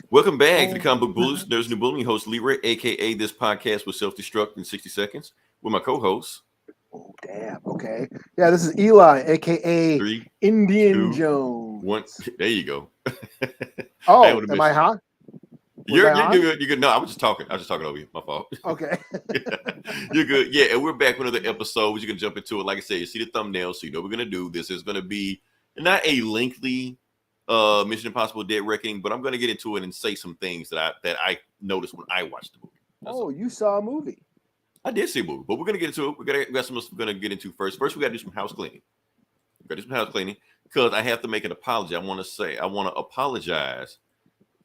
Welcome back to the Comic Book Bullies. There's New Bullying host Leroy, aka this podcast will self-destruct in 60 seconds. With my co-host. Oh damn! Okay, yeah, this is Eli, aka 3, Indian 2, Jones. 1. There you go. Oh, am I hot? You're good. You're good. No, I was just talking over you. My fault. Okay. You're good. Yeah, and we're back with another episode. We're gonna jump into it. Like I said, you see the thumbnail, so you know what we're gonna do. This is gonna be not a lengthy Mission Impossible Dead Reckoning, but I'm gonna get into it and say some things that I noticed when I watched the movie. You saw a movie. I did see a movie, but we're gonna get into it. We got some we're gonna get into first. First, we gotta do some house cleaning. Because I have to make an apology. I want to apologize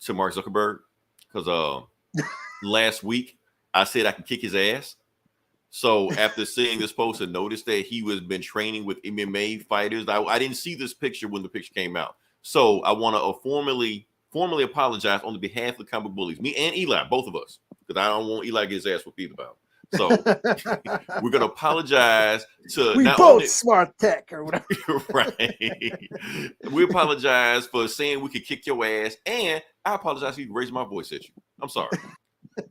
to Mark Zuckerberg because last week I said I can kick his ass. So after seeing this post and noticed that he was been training with MMA fighters, I didn't see this picture when the picture came out. So I want to formally apologize on the behalf of the comic bullies, me and Eli, both of us, because I don't want Eli to get his ass whooped either about. So we're gonna apologize to we not both only smart tech or whatever. Right. We apologize for saying we could kick your ass, and I apologize for raising my voice at you. I'm sorry.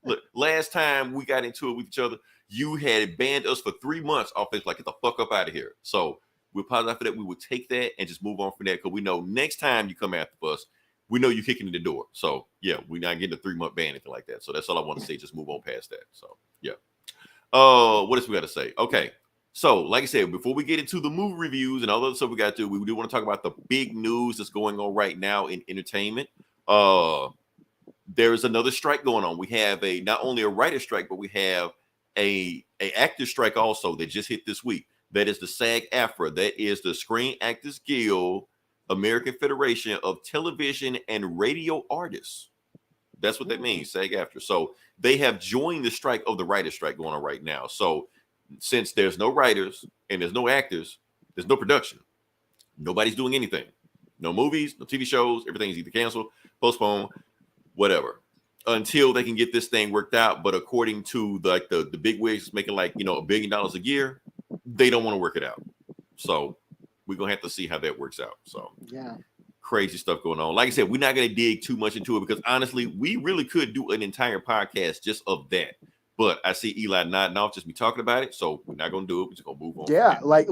Look, last time we got into it with each other, you had banned us for 3 months off this, like, get the fuck up out of here. So we apologize for that. We will take that and just move on from that because we know next time you come after us, we know you're kicking in the door. So yeah, we're not getting a 3-month ban, anything like that. So that's all I want to say. Just move on past that. So yeah. What else we got to say? Okay. So, like I said, before we get into the movie reviews and all the other stuff we got to do, we do want to talk about the big news that's going on right now in entertainment. There is another strike going on. We have not only a writer strike, but we have a actor strike also that just hit this week. That is the SAG-AFTRA. That is the Screen Actors Guild, American Federation of Television and Radio Artists. That's what that means, SAG-AFTRA. So they have joined the strike of the writer strike going on right now. So since there's no writers and there's no actors, there's no production. Nobody's doing anything. No movies, no TV shows. Everything's either canceled, postponed, whatever, until they can get this thing worked out. But according to the big wigs making $1 billion a year, they don't want to work it out. So we're gonna have to see how that works out. So yeah. Crazy stuff going on. Like I said, we're not going to dig too much into it because honestly, we really could do an entire podcast just of that. But I see Eli nodding off, just be talking about it. So we're not going to do it. We're just going to move on. Yeah, like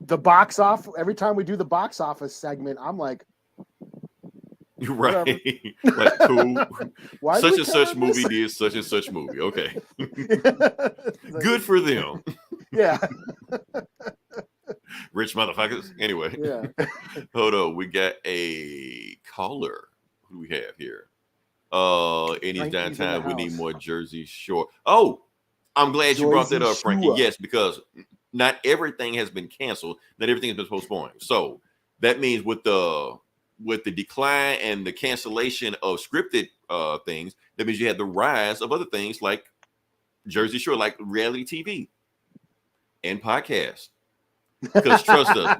the box off. Every time we do the box office segment, I'm like, right, like cool. Such and such movie this? did such and such movie. Okay, good for them. Yeah. Rich motherfuckers. Anyway, yeah. Hold on. We got a caller. Who do we have here? Any downtown. We need more Jersey Shore. Oh, I'm glad you brought that up, Frankie. Yes, because not everything has been canceled. Not everything has been postponed. So that means with the decline and the cancellation of scripted things, that means you had the rise of other things like Jersey Shore, like reality TV and podcasts. Because trust us,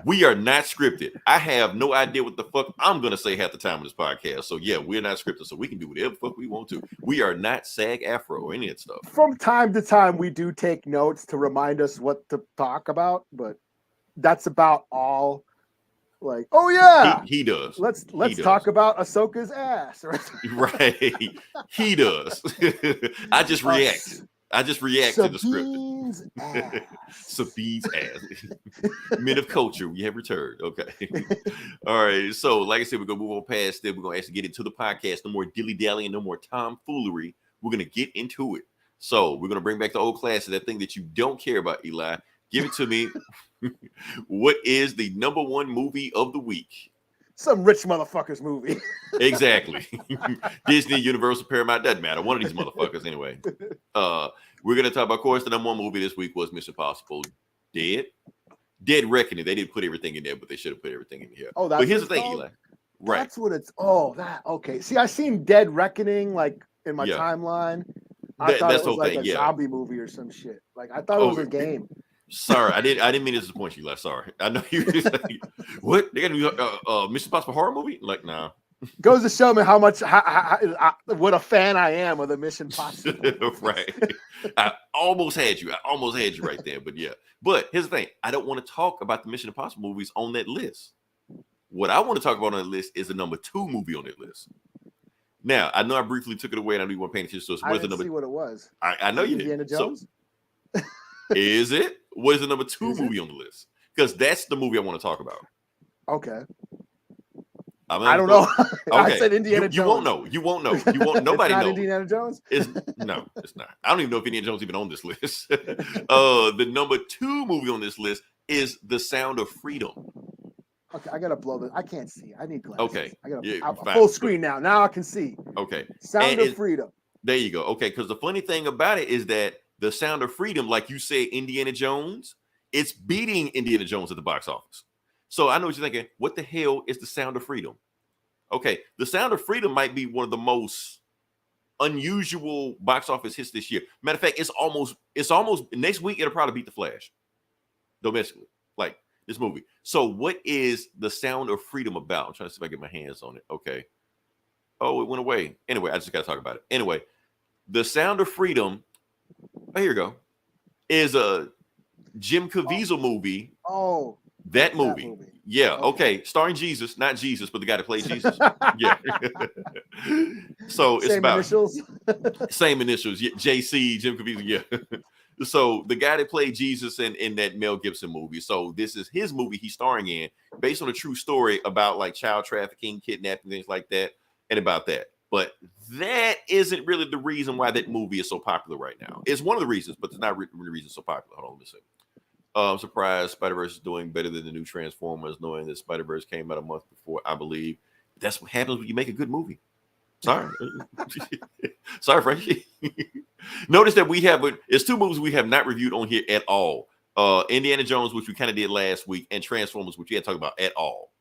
we are not scripted. I have no idea what the fuck I'm gonna say half the time on this podcast. So yeah, we're not scripted, so we can do whatever the fuck we want to. We are not SAG-AFTRA or any of that stuff. From time to time, we do take notes to remind us what to talk about, but that's about all. Like, oh yeah, he does. Let's talk about Ahsoka's ass. Right, he does. I just react. To the script. Sabine's ass. Men of culture, we have returned. Okay. All right. So, like I said, we're going to move on past that. We're going to actually get into the podcast. No more dilly-dally and no more tomfoolery. We're going to get into it. So, we're going to bring back the old class of that thing that you don't care about, Eli. Give it to me. What is the number one movie of the week? Some rich motherfuckers movie. Exactly. Disney, Universal, Paramount, doesn't matter. One of these motherfuckers anyway. We're going to talk about, of course, the number one movie this week was Mission Impossible Dead Reckoning. They didn't put everything in there, but they should have put everything in here. Oh, that's but here's the thing, Eli. Right. That's what it's. Oh, that okay. See, I seen Dead Reckoning like in my timeline. I thought it was like a zombie movie or some shit. Like I thought it was a game. Sorry, I didn't mean to disappoint you, Eli. Sorry. I know you just like, what? They got to be Mission Impossible horror movie? Like, nah. Goes to show me how much what a fan I am of the Mission Impossible. Right. I almost had you right there. But yeah. But here's the thing. I don't want to talk about the Mission Impossible movies on that list. What I want to talk about on the list is the number 2 movie on that list. Now, I know I briefly took it away, and I knew you weren't paying attention. So, I didn't see what it was. I know you did. Indiana Jones? So, is it? What is the number 2 movie on the list? Because that's the movie I want to talk about. Okay. I don't know. Okay. I said Indiana You Jones. won't know. You won't know. You won't. Nobody knows. Indiana Jones? No, it's not. I don't even know if Indiana Jones even on this list. The number 2 movie on this list is The Sound of Freedom. Okay, I gotta blow this. I can't see. I need glasses. Okay. I gotta full screen now. Now I can see. Okay. Sound of Freedom. There you go. Okay, because the funny thing about it is that The Sound of Freedom, like you said, Indiana Jones, it's beating Indiana Jones at the box office. So I know what you're thinking. What the hell is The Sound of Freedom? Okay, The Sound of Freedom might be one of the most unusual box office hits this year. Matter of fact, it's almost next week. It'll probably beat The Flash domestically, like this movie. So, what is The Sound of Freedom about? I'm trying to see if I get my hands on it. Okay. Oh, it went away. Anyway, I just got to talk about it. Anyway, The Sound of Freedom. Oh, here you go. Is a Jim Caviezel movie. Oh. That movie. Yeah. Okay. Starring Jesus, not Jesus, but the guy that played Jesus. Yeah. So it's same initials. Same initials. Yeah. JC, Jim Caviezel. Yeah. So the guy that played Jesus in that Mel Gibson movie. So this is his movie he's starring in, based on a true story about like child trafficking, kidnapping, things like that, and about that. But that isn't really the reason why that movie is so popular right now. It's one of the reasons, but it's not really the reason it's so popular. Hold on, let me see. I'm surprised Spider-Verse is doing better than the new Transformers, knowing that Spider-Verse came out a month before, I believe. That's what happens when you make a good movie. Sorry. Sorry, Frankie. Notice that it's 2 movies we have not reviewed on here at all. Indiana Jones, which we kind of did last week, and Transformers, which we had talked about at all.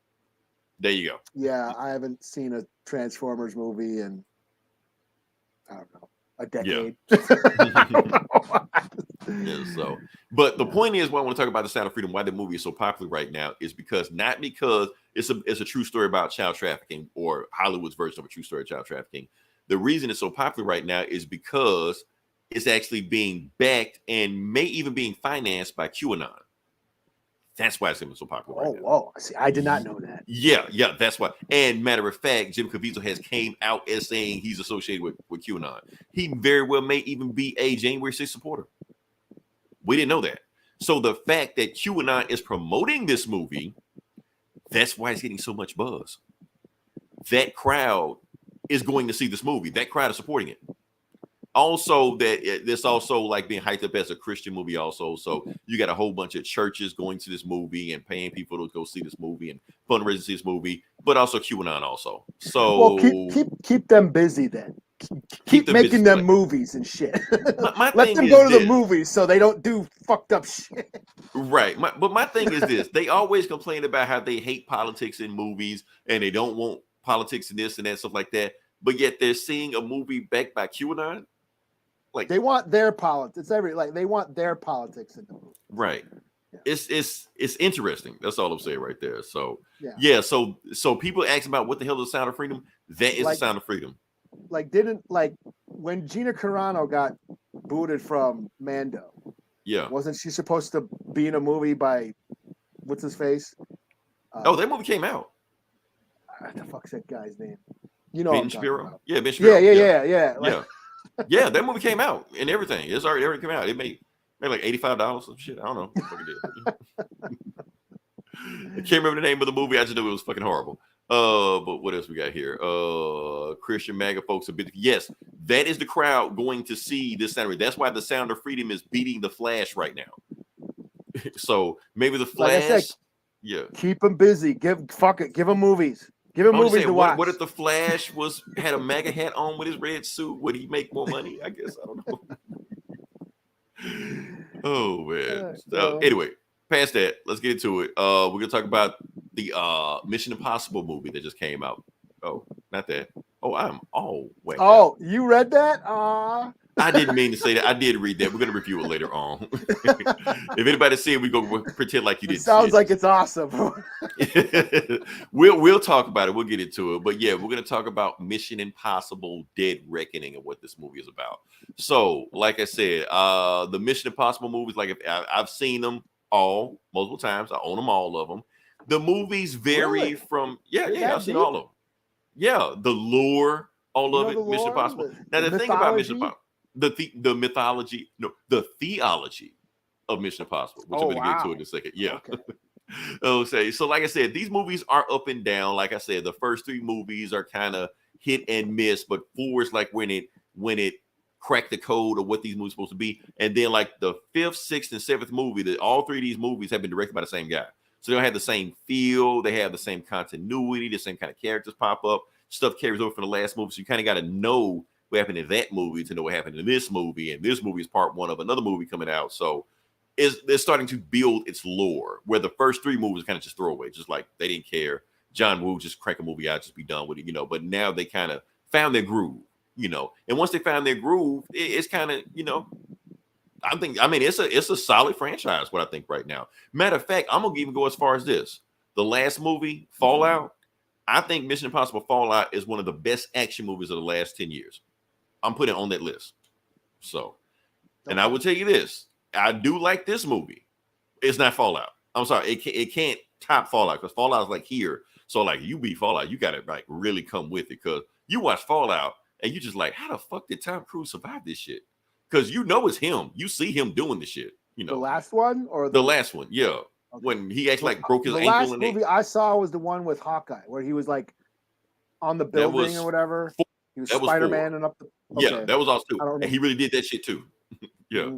There you go. Yeah, I haven't seen a Transformers movie in, I don't know, a decade. Yeah, so, but the point is, why I want to talk about The Sound of Freedom, why the movie is so popular right now, is not because it's a true story about child trafficking or Hollywood's version of a true story of child trafficking. The reason it's so popular right now is because it's actually being backed and may even being financed by QAnon. That's why it's so popular right now. Whoa. See, I did not know that. Yeah, that's why. And matter of fact, Jim Caviezel has came out as saying he's associated with QAnon. He very well may even be a January 6th supporter. We didn't know that. So the fact that QAnon is promoting this movie, that's why it's getting so much buzz. That crowd is going to see this movie. That crowd is supporting it. Also, this also like being hyped up as a Christian movie also. So you got a whole bunch of churches going to this movie and paying people to go see this movie and fundraising to see this movie, but also QAnon also. So keep them busy then. Keep making them movies and shit. Let them go to the movies so they don't do fucked up shit. Right. But my thing is this. They always complain about how they hate politics in movies and they don't want politics in this and that, stuff like that. But yet they're seeing a movie backed by QAnon. Like they want their politics. They want their politics in the movie. Right. Yeah. It's interesting. That's all I'm saying right there. So so people ask about what the hell is The Sound of Freedom? That is The Sound of Freedom. When Gina Carano got booted from Mando. Yeah. Wasn't she supposed to be in a movie by what's his face? That movie came out. What the fuck's that guy's name? You know Ben Shapiro. Yeah, Ben Shapiro. Yeah. Yeah, that movie came out and everything. It's already come out. It made like $85 or shit. I don't know. I can't remember the name of the movie. I just know it was fucking horrible. But what else we got here? Christian MAGA folks a bit. Yes, that is the crowd going to see this Saturday. That's why The Sound of Freedom is beating The Flash right now. So maybe The Flash. Keep them busy. Give them movies. Give him movies to watch. What if the Flash had a MAGA hat on with his red suit? Would he make more money? I guess I don't know. Oh man. So anyway, past that, let's get into it. We're gonna talk about the Mission Impossible movie that just came out. Oh, not that. Oh, I'm all way. Oh, you read that? I didn't mean to say that. I did read that. We're gonna review it later on. If anybody see it, we'll pretend like you didn't. Sounds like it's awesome. We'll talk about it. We'll get into it. But yeah, we're gonna talk about Mission Impossible: Dead Reckoning and what this movie is about. So, like I said, the Mission Impossible movies, like I've seen them all multiple times. I own them, all of them. The movies vary from I've seen all of them. Yeah, the lore, all of it, Mission Impossible. Now the thing about Mission Impossible, the mythology, no, the theology of Mission Impossible, which I'm going to get into in a second. Yeah. Okay. So like I said, these movies are up and down. Like I said, the first 3 movies are kind of hit and miss, but 4 is like when it cracked the code of what these movies are supposed to be. And then like the 5th, 6th, and 7th movie, that all 3 of these movies have been directed by the same guy. So they don't have the same feel, they have the same continuity, the same kind of characters pop up. Stuff carries over from the last movie. So you kind of got to know what happened in that movie to know what happened in this movie. And this movie is part 1 of another movie coming out. So they're starting to build its lore, where the first 3 movies kind of just throwaway, just like they didn't care. John Woo just crank a movie out, just be done with it, But now they kind of found their groove, And once they found their groove, it's kind of, it's a solid franchise. What I think right now. Matter of fact, I'm gonna even go as far as this: the last movie, Fallout. I think Mission Impossible Fallout is one of the best action movies of the last 10 years. I'm putting it on that list. So, and I will tell you this. I do like this movie. It's not Fallout. I'm sorry. It can't top Fallout because Fallout is like here. So like you beat Fallout, you got to like really come with it because you watch Fallout and you just like, how the fuck did Tom Cruise survive this shit? Because it's him. You see him doing the shit. The last one or the last one? Yeah. Okay. When he actually like broke his ankle. The last movie I saw was the one with Hawkeye, where he was like on the building or whatever. He was Spider-Man and up the. Okay. Yeah, that was also too. And he really did that shit too. Yeah.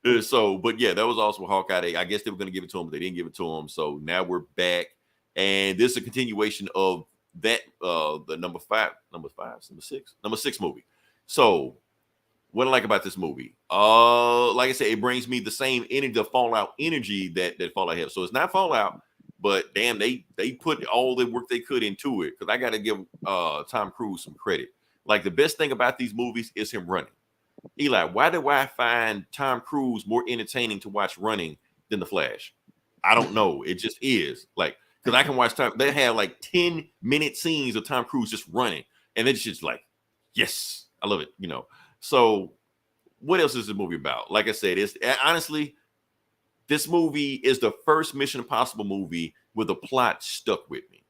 Mm-hmm. But yeah, that was also Hawkeye. I guess they were going to give it to him, but they didn't give it to him. So now we're back, and this is a continuation of that. The number 6 movie. So, what I like about this movie, like I said, it brings me the same energy, the Fallout energy that Fallout has. So it's not Fallout, but damn, they put all the work they could into it. Because I got to give Tom Cruise some credit. Like the best thing about these movies is him running. Eli, why do I find Tom Cruise more entertaining to watch running than The Flash? I don't know. It just is. Like, because I can watch they have like 10-minute scenes of Tom Cruise just running. And it's just like, yes, I love it, So what else is the movie about? Like I said, it's honestly, this movie is the first Mission Impossible movie where the plot stuck with me.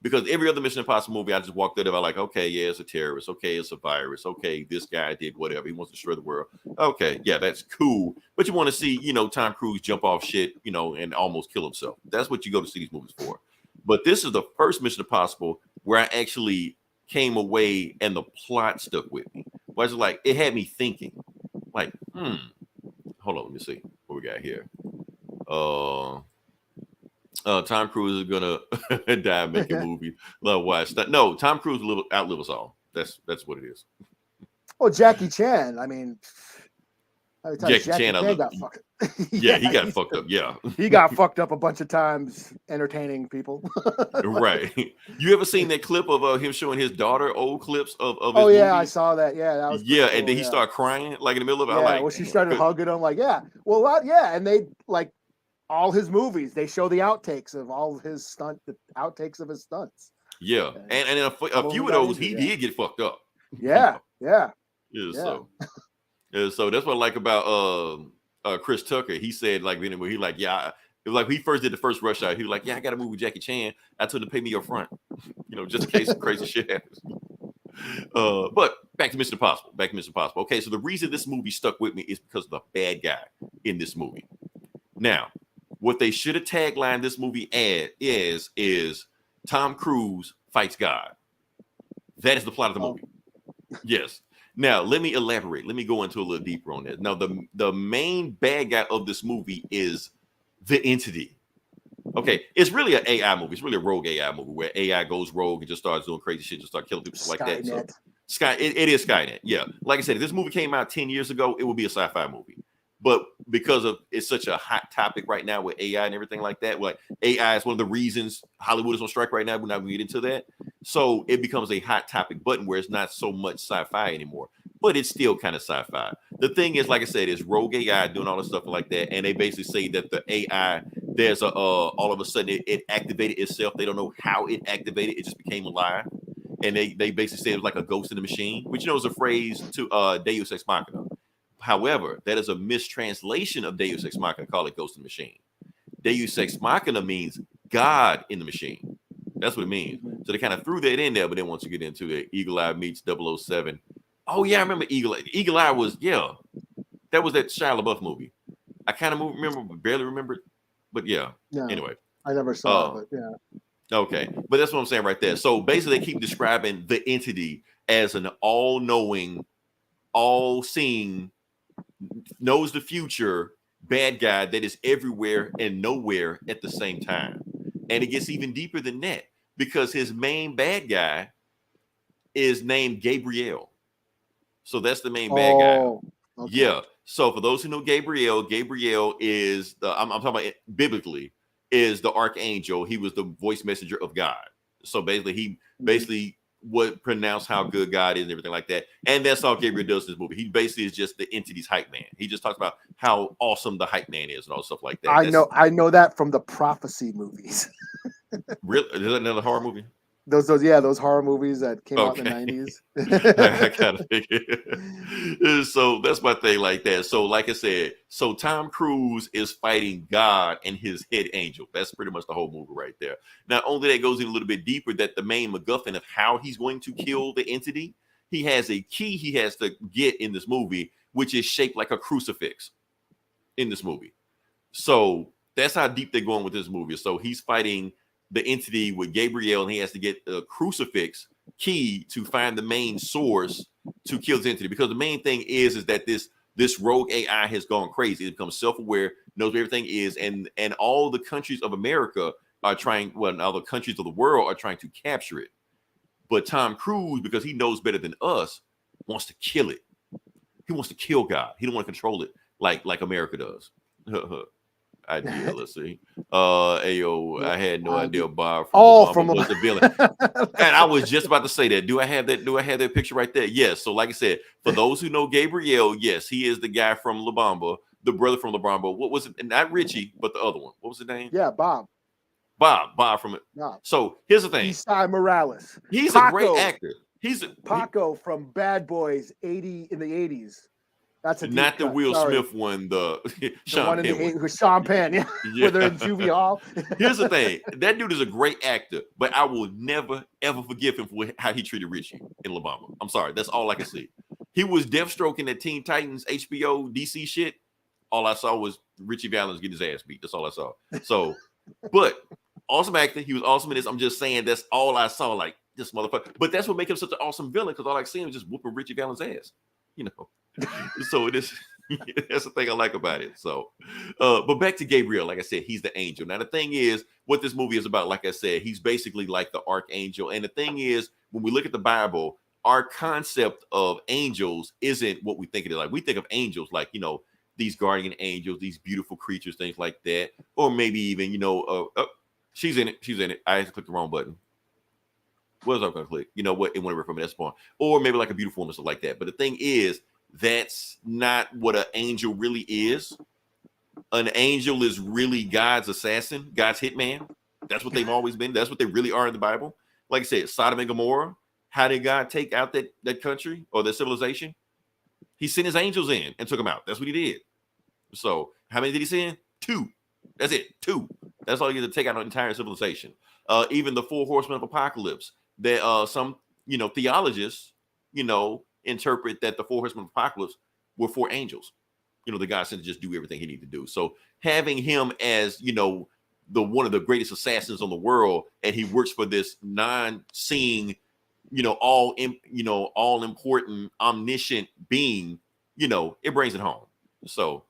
Because every other Mission Impossible movie, I just walked out of, I'm like, okay, yeah, it's a terrorist. Okay, it's a virus. Okay, this guy did whatever. He wants to destroy the world. Okay, yeah, that's cool. But you want to see, Tom Cruise jump off shit, and almost kill himself. That's what you go to see these movies for. But this is the first Mission Impossible where I actually came away and the plot stuck with me. Where it's like, it had me thinking, like, hold on, let me see what we got here. Tom Cruise is gonna die and make a movie. Love watch that. No, Tom Cruise will outlive us all. That's what it is. Well, Jackie Chan. I mean, Jackie Chan got fucked. Yeah, he got fucked up. Yeah, he got fucked up a bunch of times entertaining people. Right. You ever seen that clip of him showing his daughter old clips of his movies? I saw that. Yeah, that was and cool, then he started crying like in the middle of it. Yeah, well, she started hugging him like, and they like. All his movies, they show the outtakes of all his the outtakes of his stunts. Yeah, and a few of those, he did get fucked up. Yeah. So that's what I like about Chris Tucker. He said like, anyway, he like, yeah, it was like he first did the first Rush Hour. He was like, yeah, I got to move with Jackie Chan. I told him to pay me up front, just in case some crazy shit happens. But back to Mission Impossible. Okay, so the reason this movie stuck with me is because of the bad guy in this movie. Now, what they should have taglined this movie as is Tom Cruise fights God. That is the plot of the movie. Yes. Now, let me elaborate. Let me go into a little deeper on that. Now, the main bad guy of this movie is the Entity. Okay, it's really an AI movie. It's really a rogue AI movie where AI goes rogue and just starts doing crazy shit, just start killing people like that. So, it is Skynet. Yeah. Like I said, if this movie came out 10 years ago, it would be a sci-fi movie. But because of it's such a hot topic right now with AI and everything like that, like AI is one of the reasons Hollywood is on strike right now. We're not going to get into that. So it becomes a hot topic button where it's not so much sci-fi anymore, but it's still kind of sci-fi. The thing is, like I said, is rogue AI doing all this stuff like that. And they basically say that the AI, there's all of a sudden it activated itself. They don't know how it activated. It just became alive. And they basically say it was like a ghost in the machine, which is a phrase to Deus Ex Machina. However, that is a mistranslation of Deus Ex Machina. Call it Ghost in the Machine. Deus Ex Machina means God in the machine. That's what it means. So they kind of threw that in there, but then once you get into it, Eagle Eye meets 007. Oh yeah, I remember Eagle Eye. Eagle Eye was, that was that Shia LaBeouf movie. I kind of remember, but barely remember, but yeah. Anyway, I never saw it, but yeah. Okay, but that's what I'm saying right there. So basically, they keep describing the entity as an all-knowing, all-seeing, knows the future bad guy that is everywhere and nowhere at the same time. And it gets even deeper than that because his main bad guy is named Gabriel. So that's the main bad guy. Okay. Yeah. So for those who know Gabriel is I'm talking about biblically, is the archangel. He was the voice messenger of God. So basically, he would pronounce how good God is and everything like that. And that's all Gabriel does in this movie. He basically is just the entity's hype man. He just talks about how awesome the hype man is and all stuff like that. I know that from the Prophecy movies. Really? Is that another horror movie? Those horror movies that came out in the 90s. I kind of figured. So that's my thing like that. So like I said, so Tom Cruise is fighting God and his head angel. That's pretty much the whole movie right there. Not only that, goes in a little bit deeper, that the main MacGuffin of how he's going to kill the entity, he has a key he has to get in this movie, which is shaped like a crucifix in this movie. So that's how deep they're going with this movie. So he's fighting the entity with Gabriel, and he has to get a crucifix key to find the main source to kill the entity. Because the main thing is that this rogue AI has gone crazy. It becomes self-aware, knows where everything is, and all the countries of America are trying, all the countries of the world are trying to capture it. But Tom Cruise, because he knows better than us, wants to kill it. He wants to kill God. He don't want to control it like America does. Idea. Let's see. Ayo, I had no idea Bob from was the villain. And I was just about to say that. Do I have that picture right there? Yes. So like I said, for those who know Gabriel, yes, he is the guy from La Bamba, the brother from La Bamba. What was it? Not Richie, but the other one. What was his name? Yeah, Bob from it. No. So here's the thing. Isai Morales. He's Paco, a great actor. Paco from Bad Boys in the 80s. That's not the Will Smith one, the Sean Penn with Sean Penn, yeah. Where they're in juvie hall. Here's the thing: that dude is a great actor, but I will never ever forgive him for how he treated Richie in La Bamba. I'm sorry, that's all I can see. He was Deathstroke in that Teen Titans HBO DC shit. All I saw was Richie Valens getting his ass beat. That's all I saw. So, but awesome actor. He was awesome in this. I'm just saying that's all I saw. Like this motherfucker. But that's what makes him such an awesome villain, because all I see him is just whooping Richie Valens' ass. You know. So it is. That's the thing I like about it. So, but back to Gabriel. Like I said, he's the angel. Now the thing is, what this movie is about, like I said, he's basically like the archangel. And the thing is, when we look at the Bible, our concept of angels isn't what we think it is. Like we think of angels like, you know, these guardian angels, these beautiful creatures, things like that, or maybe even, you know, she's in it. I had to click the wrong button. What was I going to click? You know what? It went away from that spawn, or maybe like a beautiful woman, stuff like that. But the thing is, that's not what an angel really is. An angel is really God's assassin, God's hitman. That's what they've always been. That's what they really are in the Bible. Like I said, Sodom and Gomorrah. How did God take out that country or that civilization? He sent his angels in and took them out. That's what he did. So how many did he send? 2. That's it. 2. That's all he did to take out an entire civilization. Even the 4 horsemen of apocalypse. That some, you know, theologists, you know, interpret that the 4 horsemen of apocalypse were 4 angels, you know, the God sent to just do everything he needed to do. So having him as, you know, one of the greatest assassins on the world, and he works for this non-seeing, you know, all important, omniscient being, you know, it brings it home. So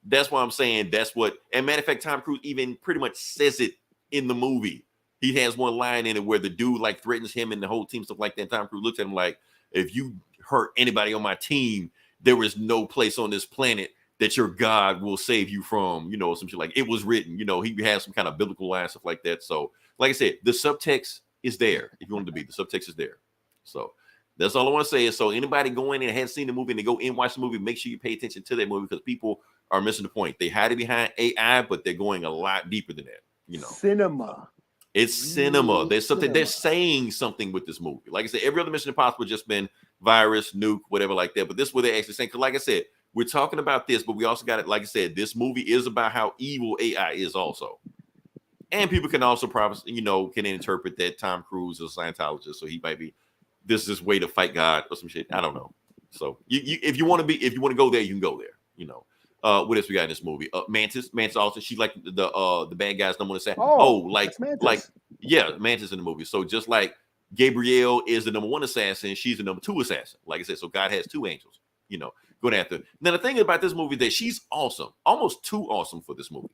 that's why I'm saying that's what, and matter of fact, Tom Cruise even pretty much says it in the movie. He has one line in it where the dude like threatens him and the whole team, stuff like that. And Tom Cruise looks at him like, if you hurt anybody on my team, there is no place on this planet that your God will save you from, you know, some shit like it was written, you know, he has some kind of biblical line, stuff like that. So, like I said, the subtext is there. If you want it to be, the subtext is there. So that's all I want to say is, so anybody going in and hasn't seen the movie and they go in, watch the movie, make sure you pay attention to that movie, because people are missing the point. They hide it behind AI, but they're going a lot deeper than that, you know. Cinema. It's cinema. There's something, they're saying something with this movie. Like I said, every other Mission Impossible just been virus, nuke, whatever like that. But this is what they're actually saying. Because like I said, we're talking about this, but we also got it. Like I said, this movie is about how evil AI is also. And people can also probably, can interpret that Tom Cruise is a Scientologist, so he might be this is his way to fight God or some shit. I don't know. So if you want to go there, you can go there. What else we got in this movie? Mantis also, she like the bad guy's number one assassin. Mantis in the movie. So just like Gabrielle is the number one assassin, she's the number two assassin. Like I said, so God has two angels, going after. Now the thing about this movie is that she's awesome, almost too awesome for this movie.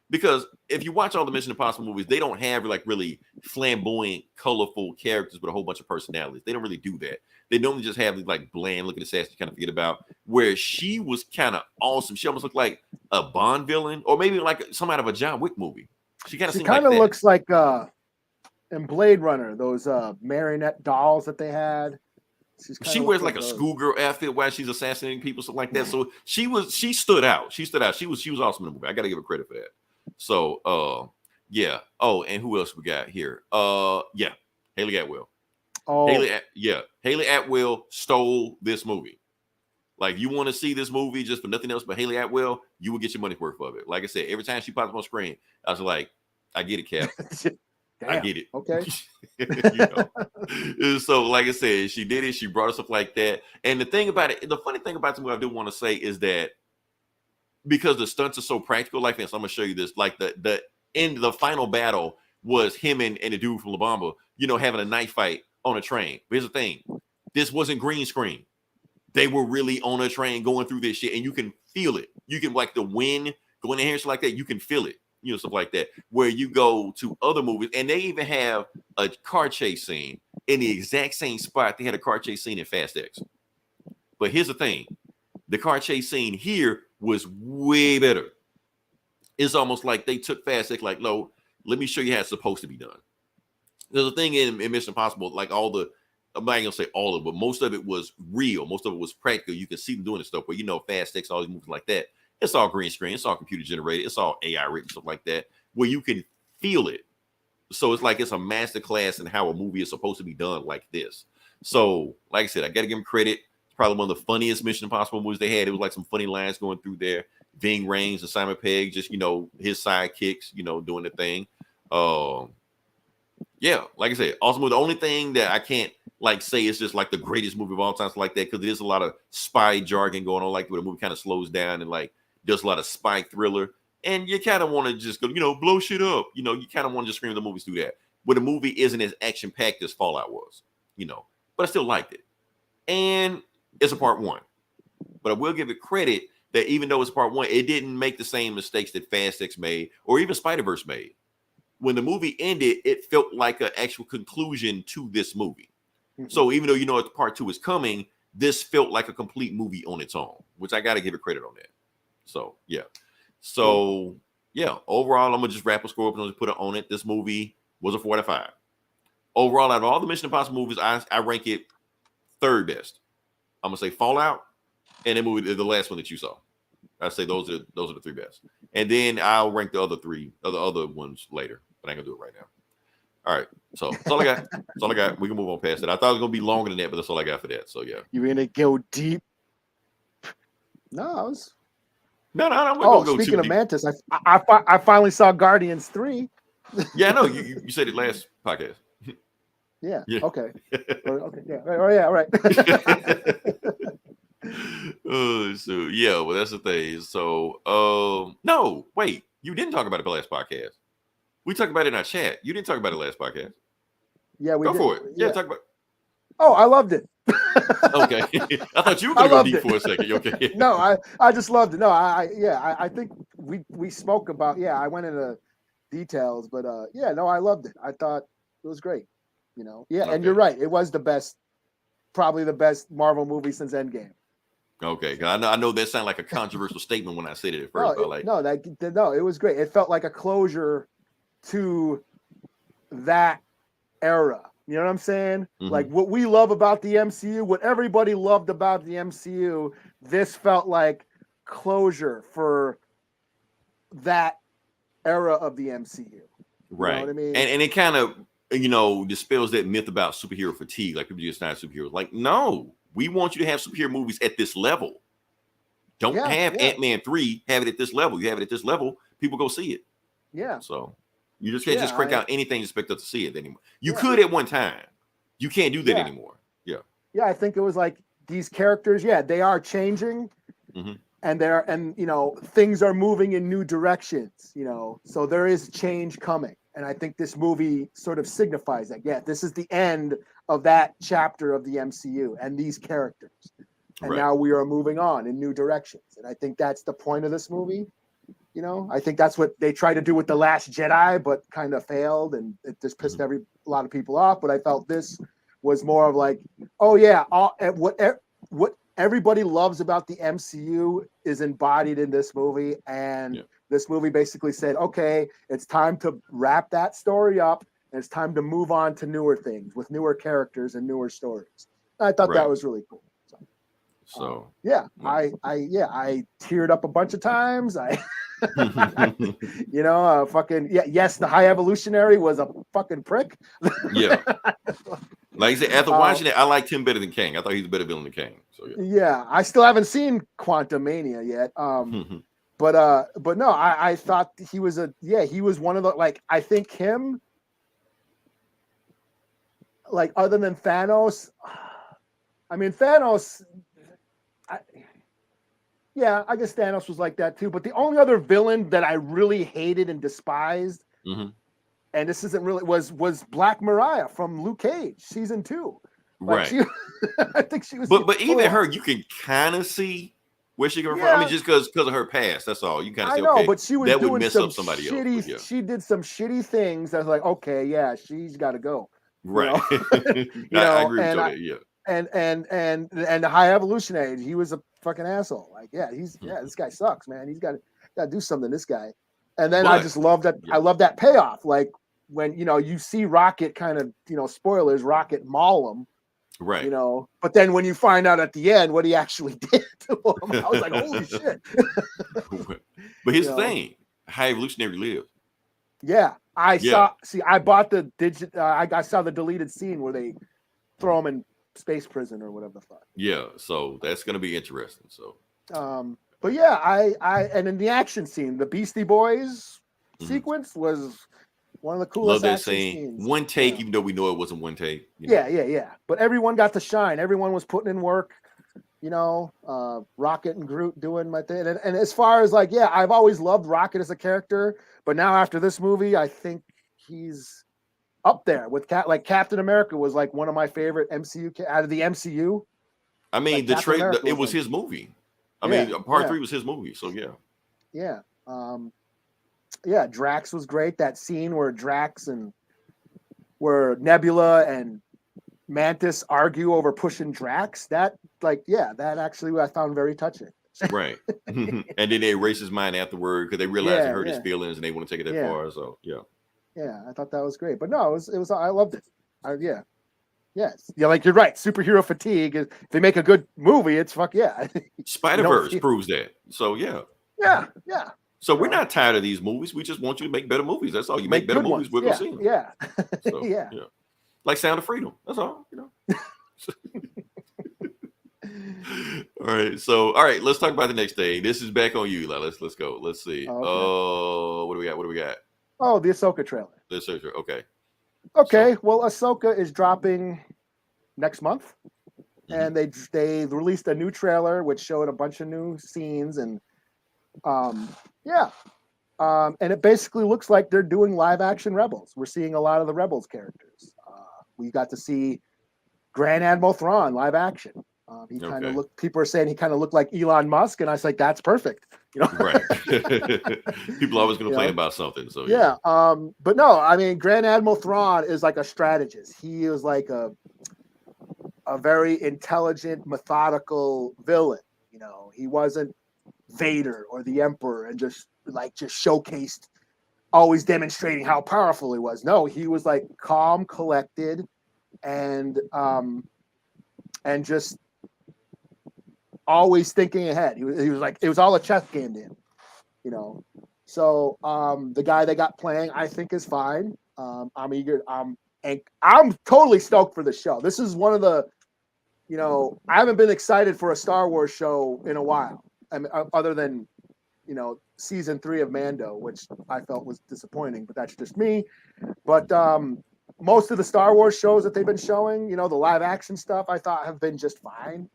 Because if you watch all the Mission Impossible movies, they don't have like really flamboyant, colorful characters with a whole bunch of personalities. They don't really do that. They normally just have like bland looking assassins you kind of forget about. Where she was kind of awesome. She almost looked like a Bond villain, or maybe like some out of a John Wick movie. She kind of looks like in Blade Runner, those marionette dolls that they had. She wears like a schoolgirl outfit while she's assassinating people, something like that. So she stood out. She was awesome in the movie. I got to give her credit for that. So, yeah. Oh, and who else we got here? Haley Atwell. Oh, Haley Atwell stole this movie. Like, you want to see this movie just for nothing else but Haley Atwell, you will get your money's worth of it. Like I said, every time she pops up on screen, I was like, I get it, Cap. I get it. Okay. So, like I said, she did it. She brought us up like that. And the funny thing about the movie I do want to say is that because the stunts are so practical like this, I'm gonna show you this. Like the end of the final battle was him and the dude from La Bamba, having a knife fight on a train. But here's the thing: this wasn't green screen. They were really on a train going through this shit, and you can feel it. You can like the wind going in here, shit like that. You can feel it, stuff like that. Where you go to other movies, and they even have a car chase scene in the exact same spot they had a car chase scene in Fast X. But here's the thing: the car chase scene here was way better. It's almost like they took Fast X, like, no, let me show you how it's supposed to be done. There's a thing in Mission Impossible, like I'm not gonna say all of it, but most of it was real. Most of it was practical. You can see them doing this stuff, but Fast X, all these movies like that, it's all green screen, it's all computer generated, it's all AI written, stuff like that, where you can feel it. So it's like it's a master class in how a movie is supposed to be done like this. So, like I said, I gotta give them credit. Probably one of the funniest Mission Impossible movies they had. It was like some funny lines going through there. Ving Rhames and Simon Pegg, just his sidekicks, doing the thing. Like I said, awesome movie. The only thing that I can't say is just like the greatest movie of all time, like that, because there's a lot of spy jargon going on, like where the movie kind of slows down and like does a lot of spy thriller, and you kind of want to just go, blow shit up. You kind of want to just scream the movies through that. But the movie isn't as action packed as Fallout was, but I still liked it. And it's a part one, but I will give it credit that even though it's part one, it didn't make the same mistakes that Fast X made or even Spider-Verse made. When the movie ended, it felt like an actual conclusion to this movie. Mm-hmm. So even though part two is coming, this felt like a complete movie on its own, which I got to give it credit on that. So yeah. So yeah, overall, I'm gonna just wrap a score up and just put it on it. This movie was a 4 out of 5. Overall, out of all the Mission Impossible movies, I rank it third best. I'm gonna say Fallout, and then movie the last one that you saw. I say those are the three best, and then I'll rank the other ones later. But I ain't gonna do it right now. All right, so that's all I got. That's all I got. We can move on past it. I thought it was gonna be longer than that, but that's all I got for that. So yeah. You're gonna go deep? No, I was. No. I'm gonna go speaking of deep. Mantis, I finally saw Guardians 3. Yeah, I know. You said it last podcast. Yeah. Okay. Okay. Yeah. Oh, yeah. All right. So yeah, well, that's the thing. So, no, wait, you didn't talk about it the last podcast. We talked about it in our chat. You didn't talk about it last podcast. Yeah, we go did. for it. Yeah, talk about. Oh, I loved it. Okay, I thought you were gonna go deep for a second. Okay. No, I just loved it. No, I think we spoke about. Yeah, I went into details, but I loved it. I thought it was great. Yeah, okay. And you're right. It was probably the best Marvel movie since Endgame. Okay, I know that sounded like a controversial statement when I said it at first. It was great. It felt like a closure to that era. You know what I'm saying? Mm-hmm. Like what we love about the MCU, what everybody loved about the MCU, this felt like closure for that era of the MCU. Right. You know what I mean? And it kind of, dispels that myth about superhero fatigue. Like people just not superheroes. Like, no, we want you to have superhero movies at this level. Don't have Ant-Man 3, have it at this level. You have it at this level, people go see it. Yeah. So, You just can't just crank out anything and expect us to see it anymore. You could at one time. You can't do that anymore. Yeah. Yeah, I think it was like these characters, they are changing. And things are moving in new directions, so there is change coming. And I think this movie sort of signifies that. Yeah, this is the end of that chapter of the MCU and these characters. And now we are moving on in new directions. And I think that's the point of this movie. I think that's what they tried to do with The Last Jedi, but kind of failed. And it just pissed a lot of people off. But I felt this was more of like, oh, yeah, what everybody loves about the MCU is embodied in this movie. And this movie basically said, okay, it's time to wrap that story up. And it's time to move on to newer things with newer characters and newer stories. And I thought that was really cool. I teared up a bunch of times. The High Evolutionary was a fucking prick. Like I said, after watching it, I liked him better than Kang. I thought he was a better villain than Kang. So I still haven't seen Quantumania yet. But no, I thought he was he was one of the, like, I think him, like, other than Thanos, I mean, Thanos, I guess Thanos was like that too. But the only other villain that I really hated and despised, and this isn't really, was Black Mariah from Luke Cage season 2. Like, I think she was. But even her, you can kind of see where she came from. I mean, just because of her past, that's all. You kind of say, okay, but she was that doing would mess some up somebody shitty, else. She did some shitty things. That's like, okay, she's got to go. Right. I agree with you. And the High Evolutionary, he was a fucking asshole. Like, this guy sucks, man. He's got to do something. This guy. And then I just love that. I love that payoff. Like, when you see Rocket kind of, spoilers, Rocket maul him. Right. But then when you find out at the end what he actually did to him, I was like, holy shit. But here's the thing. High Evolutionary lived. Yeah. I bought the I saw the deleted scene where they throw him in space prison or whatever the fuck. Yeah. So that's going to be interesting. So, but and in the action scene, the Beastie Boys sequence was one of the coolest action scenes. One take, even though we know it wasn't one take. Yeah. But everyone got to shine. Everyone was putting in work. Rocket and Groot doing my thing. And as far as like, I've always loved Rocket as a character, but now after this movie, I think he's up there with Captain America was like one of my favorite MCU out of the MCU. I mean, the trailer, it was his movie. I mean, part 3 was his movie. So Drax was great. That scene where Nebula and Mantis argue over pushing Drax. That actually I found very touching. Right. And then they erase his mind afterward because they realized it hurt his feelings and they want to take it that far. So I thought that was great. But no, it was I loved it. Yes. Yeah, like you're right. Superhero fatigue. If they make a good movie, it's fuck yeah. Spider-Verse proves that. So yeah. So we're not tired of these movies. We just want you to make better movies. That's all. You make better movies, we're gonna see them. Yeah. So, like Sound of Freedom. That's all. All right. So let's talk about the next thing. This is back on you. Let's go. Let's see. Oh, what do we got? Oh, the Ashoka trailer. Okay. Well, Ashoka is dropping next month, and they released a new trailer which showed a bunch of new scenes and and it basically looks like they're doing live action Rebels. We're seeing a lot of the Rebels characters. We got to see Grand Admiral Thrawn live action. He kind of looked. People are saying he kind of looked like Elon Musk, and I was like, "That's perfect." Right. People are always going to complain about something. So but no, I mean, Grand Admiral Thrawn is like a strategist. He is like a very intelligent, methodical villain. He wasn't Vader or the Emperor and just showcased, always demonstrating how powerful he was. No, he was like calm, collected, and just always thinking ahead. He was like, it was all a chess game to him, So the guy they got playing, I think, is fine. I'm eager. And I'm totally stoked for the show. This is one of the, I haven't been excited for a Star Wars show in a while. I mean, other than, season 3 of Mando, which I felt was disappointing, but that's just me. But most of the Star Wars shows that they've been showing, the live action stuff, I thought have been just fine.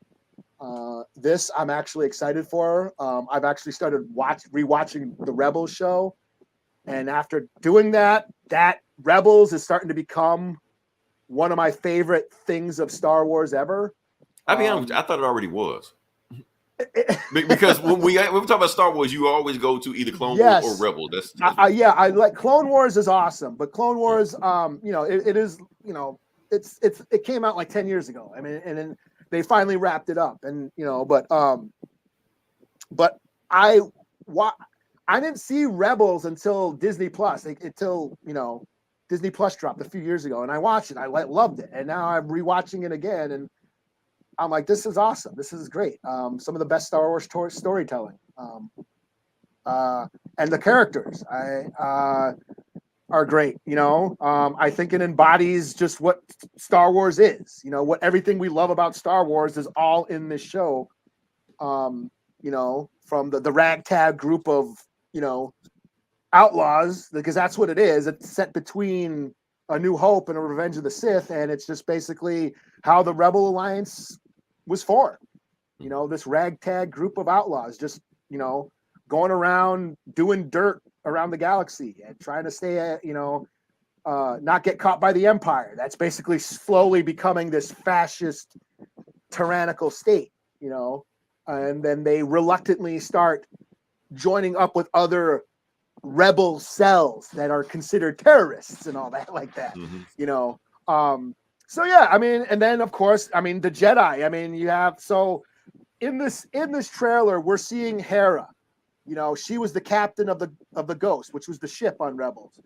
This I'm actually excited for. I've actually started rewatching the Rebels show, and after doing that Rebels is starting to become one of my favorite things of Star Wars ever. I thought it already was. Because when we talk about Star Wars, you always go to either Clone Wars or Rebels. I like Clone Wars is awesome, but Clone Wars, it is, it came out like 10 years ago. I mean, and then they finally wrapped it up, and but I didn't see Rebels until Disney Plus, Disney Plus dropped a few years ago, and I watched it. I loved it, and now I'm rewatching it again, and I'm like, this is awesome. This is great. Some of the best Star Wars storytelling, and the characters are great. I think it embodies just what Star Wars is. What everything we love about Star Wars is all in this show. From the ragtag group of outlaws, because that's what it is. It's set between A New Hope and A Revenge of the Sith, and it's just basically how the Rebel Alliance was formed. This ragtag group of outlaws just going around doing dirt around the galaxy and trying to stay not get caught by the Empire. That's basically slowly becoming this fascist tyrannical state, and then they reluctantly start joining up with other rebel cells that are considered terrorists and all that like that. So yeah, and then of course, the Jedi. You have in this trailer, we're seeing Hera. She was the captain of the Ghost, which was the ship on Rebels.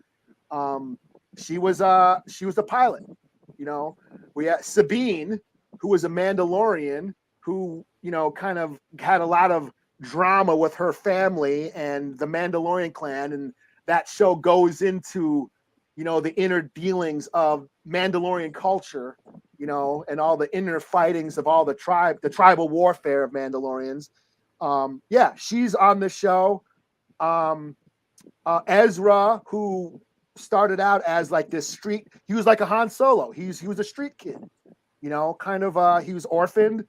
She was the pilot. We had Sabine, who was a Mandalorian, who kind of had a lot of drama with her family and the Mandalorian clan, and that show goes into the inner dealings of Mandalorian culture, and all the inner fightings of all the tribal warfare of Mandalorians. She's on the show. Ezra, who started out as like this street, he was like a Han Solo. He was a street kid, he was orphaned,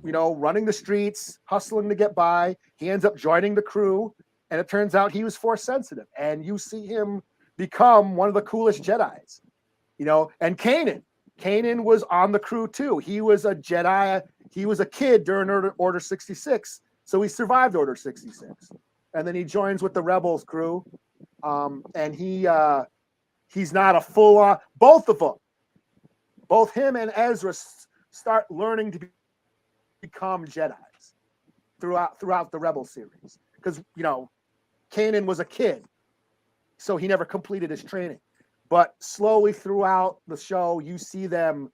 running the streets, hustling to get by. He ends up joining the crew, and it turns out he was Force sensitive, and you see him become one of the coolest Jedis, and Kanan was on the crew too. He was a Jedi. He was a kid during Order 66. So he survived Order 66. And then he joins with the Rebels crew. And he's not a full-on, both of them, both him and Ezra start learning to become Jedis throughout the Rebel series. Because, Kanan was a kid, so he never completed his training. But slowly throughout the show, you see them,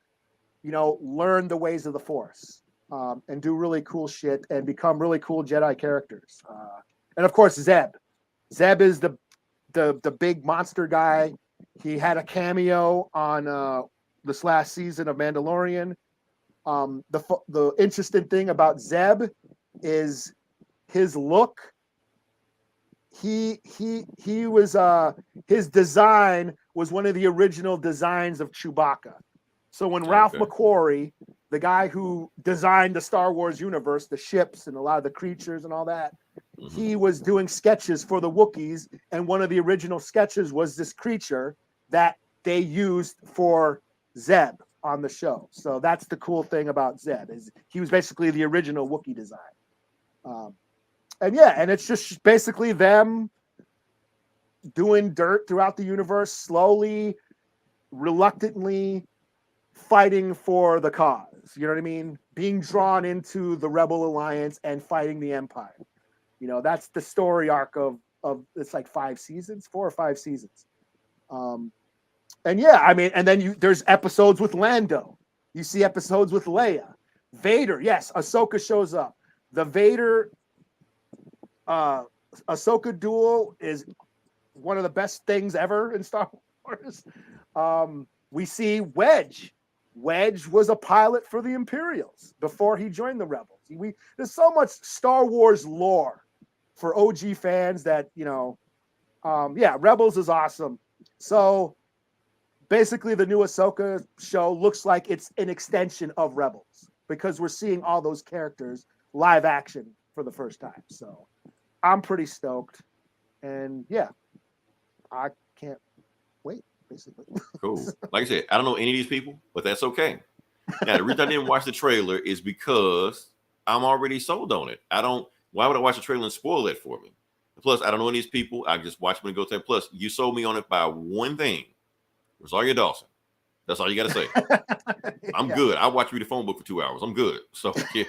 learn the ways of the Force, and do really cool shit and become really cool Jedi characters. And of course, Zeb. Zeb is the big monster guy. He had a cameo on this last season of Mandalorian. The interesting thing about Zeb is his look. He was his design was one of the original designs of Chewbacca. So when Ralph McQuarrie, the guy who designed the Star Wars universe, the ships and a lot of the creatures and all that, he was doing sketches for the Wookiees, and one of the original sketches was this creature that they used for Zeb on the show. So that's the cool thing about Zeb, is he was basically the original Wookiee design. And it's just basically them doing dirt throughout the universe, slowly, reluctantly fighting for the cause. You know what I mean? Being drawn into the Rebel Alliance and fighting the Empire. That's the story arc of it's like 4 or 5 seasons. And then there's episodes with Lando. You see episodes with Leia. Vader, yes, Ahsoka shows up. The Vader Ahsoka duel is one of the best things ever in Star Wars. We see Wedge. Wedge was a pilot for the Imperials before he joined the Rebels. There's so much Star Wars lore for OG fans that, you know, Rebels is awesome. So basically the new Ahsoka show looks like it's an extension of Rebels because we're seeing all those characters live action for the first time. So I'm pretty stoked. And yeah, I can't wait, basically. Cool. Like I said, I don't know any of these people, but that's okay. Now, the reason I didn't watch the trailer is because I'm already sold on it. Why would I watch the trailer and spoil it for me? Plus, I don't know any of these people. I just watch them and go to that. Plus, you sold me on it by one thing. Rosario Dawson. That's all you got to say. I'm good. I watch Read the Phone Book for 2 hours. I'm good. So, yeah.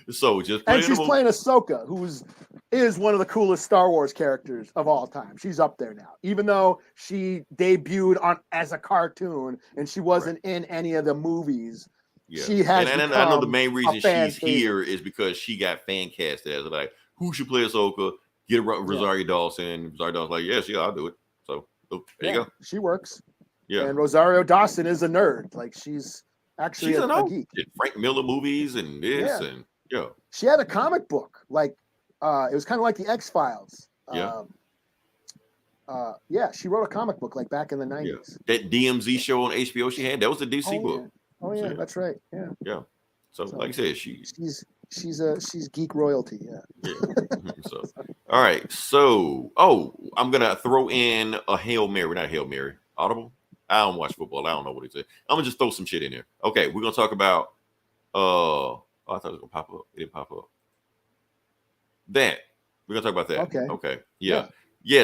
So, just and she's playing Ahsoka, who is one of the coolest Star Wars characters of all time. She's up there now. Even though she debuted as a cartoon and she wasn't in any of the movies, she has and I know the main reason she's here is because she got fan casted as like, who should play Ahsoka? Get Rosario Dawson. Rosario Dawson's like, yes, I'll do it. So, there you go. She works. Yeah. And Rosario Dawson is a nerd. Like she's actually a geek. Frank Miller movies and this and She had a comic book. Like it was kind of like the X-Files. She wrote a comic book like back in the 90s. That DMZ show on HBO she had, that was the DC book. Oh yeah, that's right. Yeah. Yeah. So like I said, she's geek royalty. Yeah. So all right. So I'm gonna throw in a Hail Mary, not Hail Mary. Audible? I don't watch football. I don't know what it is. I'm gonna just throw some shit in there. Okay, we're gonna talk about I thought it was gonna pop up. It didn't pop up. That. We're gonna talk about that. Okay. Yeah.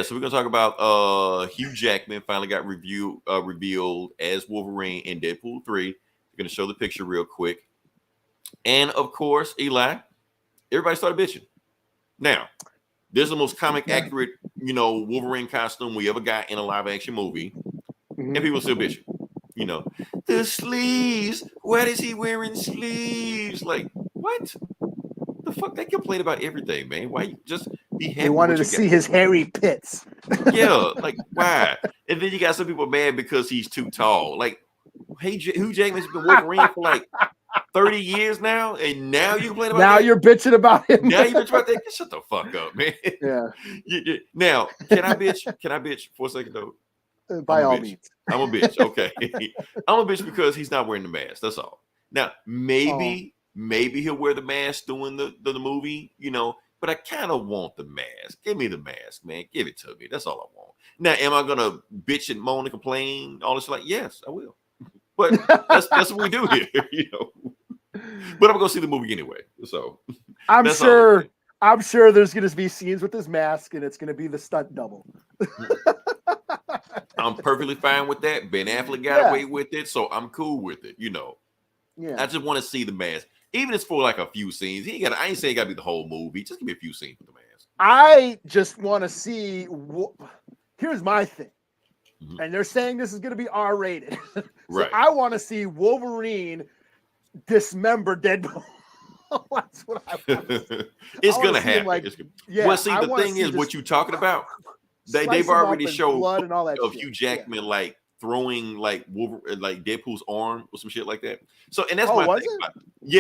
So we're gonna talk about Hugh Jackman finally got revealed as Wolverine in Deadpool 3. We're gonna show the picture real quick. And of course, Eli, everybody started bitching. Now, this is the most comic accurate, Wolverine costume we ever got in a live action movie. And people still bitching. The sleeves. Why is he wearing sleeves? Like, what? The fuck? They complain about everything, man. Why you just be happy? They wanted to see his hairy pits. Yeah, like why? And then you got some people mad because he's too tall. Like, hey, Hugh Jackman's been Wolverine for like 30 years now, and now you complain about now that? You're bitching about him. Now you bitch about that? Shut the fuck up, man. Yeah. Now, can I bitch for a second though? By all means. I'm a bitch. Okay. I'm a bitch because he's not wearing the mask. That's all. Now, maybe he'll wear the mask during the movie, but I kind of want the mask. Give me the mask, man. Give it to me. That's all I want. Now, am I going to bitch and moan and complain? All this like, yes, I will. But that's what we do here, But I'm going to see the movie anyway. So I'm sure there's going to be scenes with his mask and it's going to be the stunt double. I'm perfectly fine with that. Ben Affleck got away with it, so I'm cool with it, Yeah. I just want to see the mask. Even if it's for like a few scenes. I ain't saying it got to be the whole movie. Just give me a few scenes with the mask. I just want to see. Here's my thing. And they're saying this is going to be R-rated. So right. I want to see Wolverine dismember Deadpool. That's what I want to see. It's going to happen. The thing is, what you talking about, they've already showed blood and all that of Hugh Jackman like throwing like Wolverine, like Deadpool's arm or some shit like that. So, and that's my thing.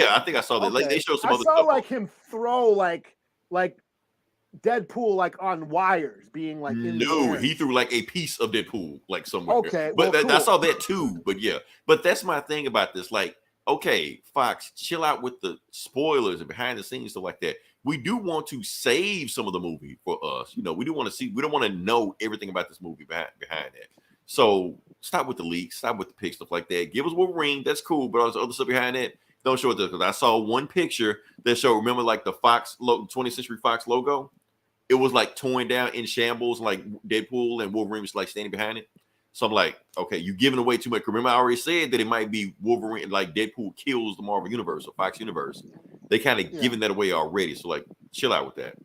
I think I saw that. Okay. Like they showed some other stuff. I saw like him throw like Deadpool like on wires, being like in the air. He threw like a piece of Deadpool like somewhere. Okay, but cool. I saw that too. But that's my thing about this. Like, okay, Fox, chill out with the spoilers and behind the scenes stuff like that. We do want to save some of the movie for us. We do want to see. We don't want to know everything about this movie behind that. So stop with the leaks, stop with the pics, stuff like that. Give us Wolverine, that's cool, but all this other stuff behind it, don't show it because I saw one picture that showed. Remember, like the Fox 20th Century Fox logo, it was like torn down in shambles, like Deadpool and Wolverine was like standing behind it. So I'm like, okay, you're giving away too much. Remember, I already said that it might be Wolverine, like Deadpool kills the Marvel Universe or Fox Universe. They kind of giving that away already. So like, chill out with that,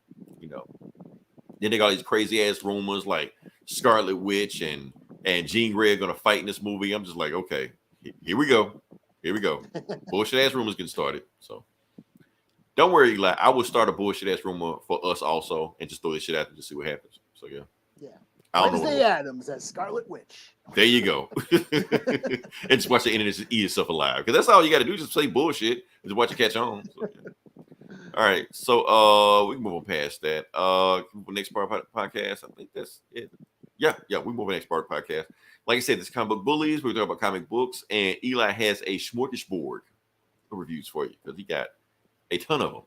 Then they got all these crazy ass rumors like Scarlet Witch and Jean Grey are gonna fight in this movie. I'm just like, okay, here we go. Bullshit ass rumors getting started. So don't worry, Eli. I will start a bullshit ass rumor for us also, and just throw this shit out and just see what happens. So yeah. I don't Wednesday Addams as Scarlet Witch. There you go. And just watch the internet just eat itself alive, because that's all you got to do. Just say bullshit and just watch it catch on. So, yeah. All right, so we can move on past that. Next part of the podcast. I think that's it. Yeah, we move on next part of the podcast. Like I said, this is Comic Book Bullies. We're talking about comic books, and Eli has a smorgasbord of reviews for you because he got a ton of them.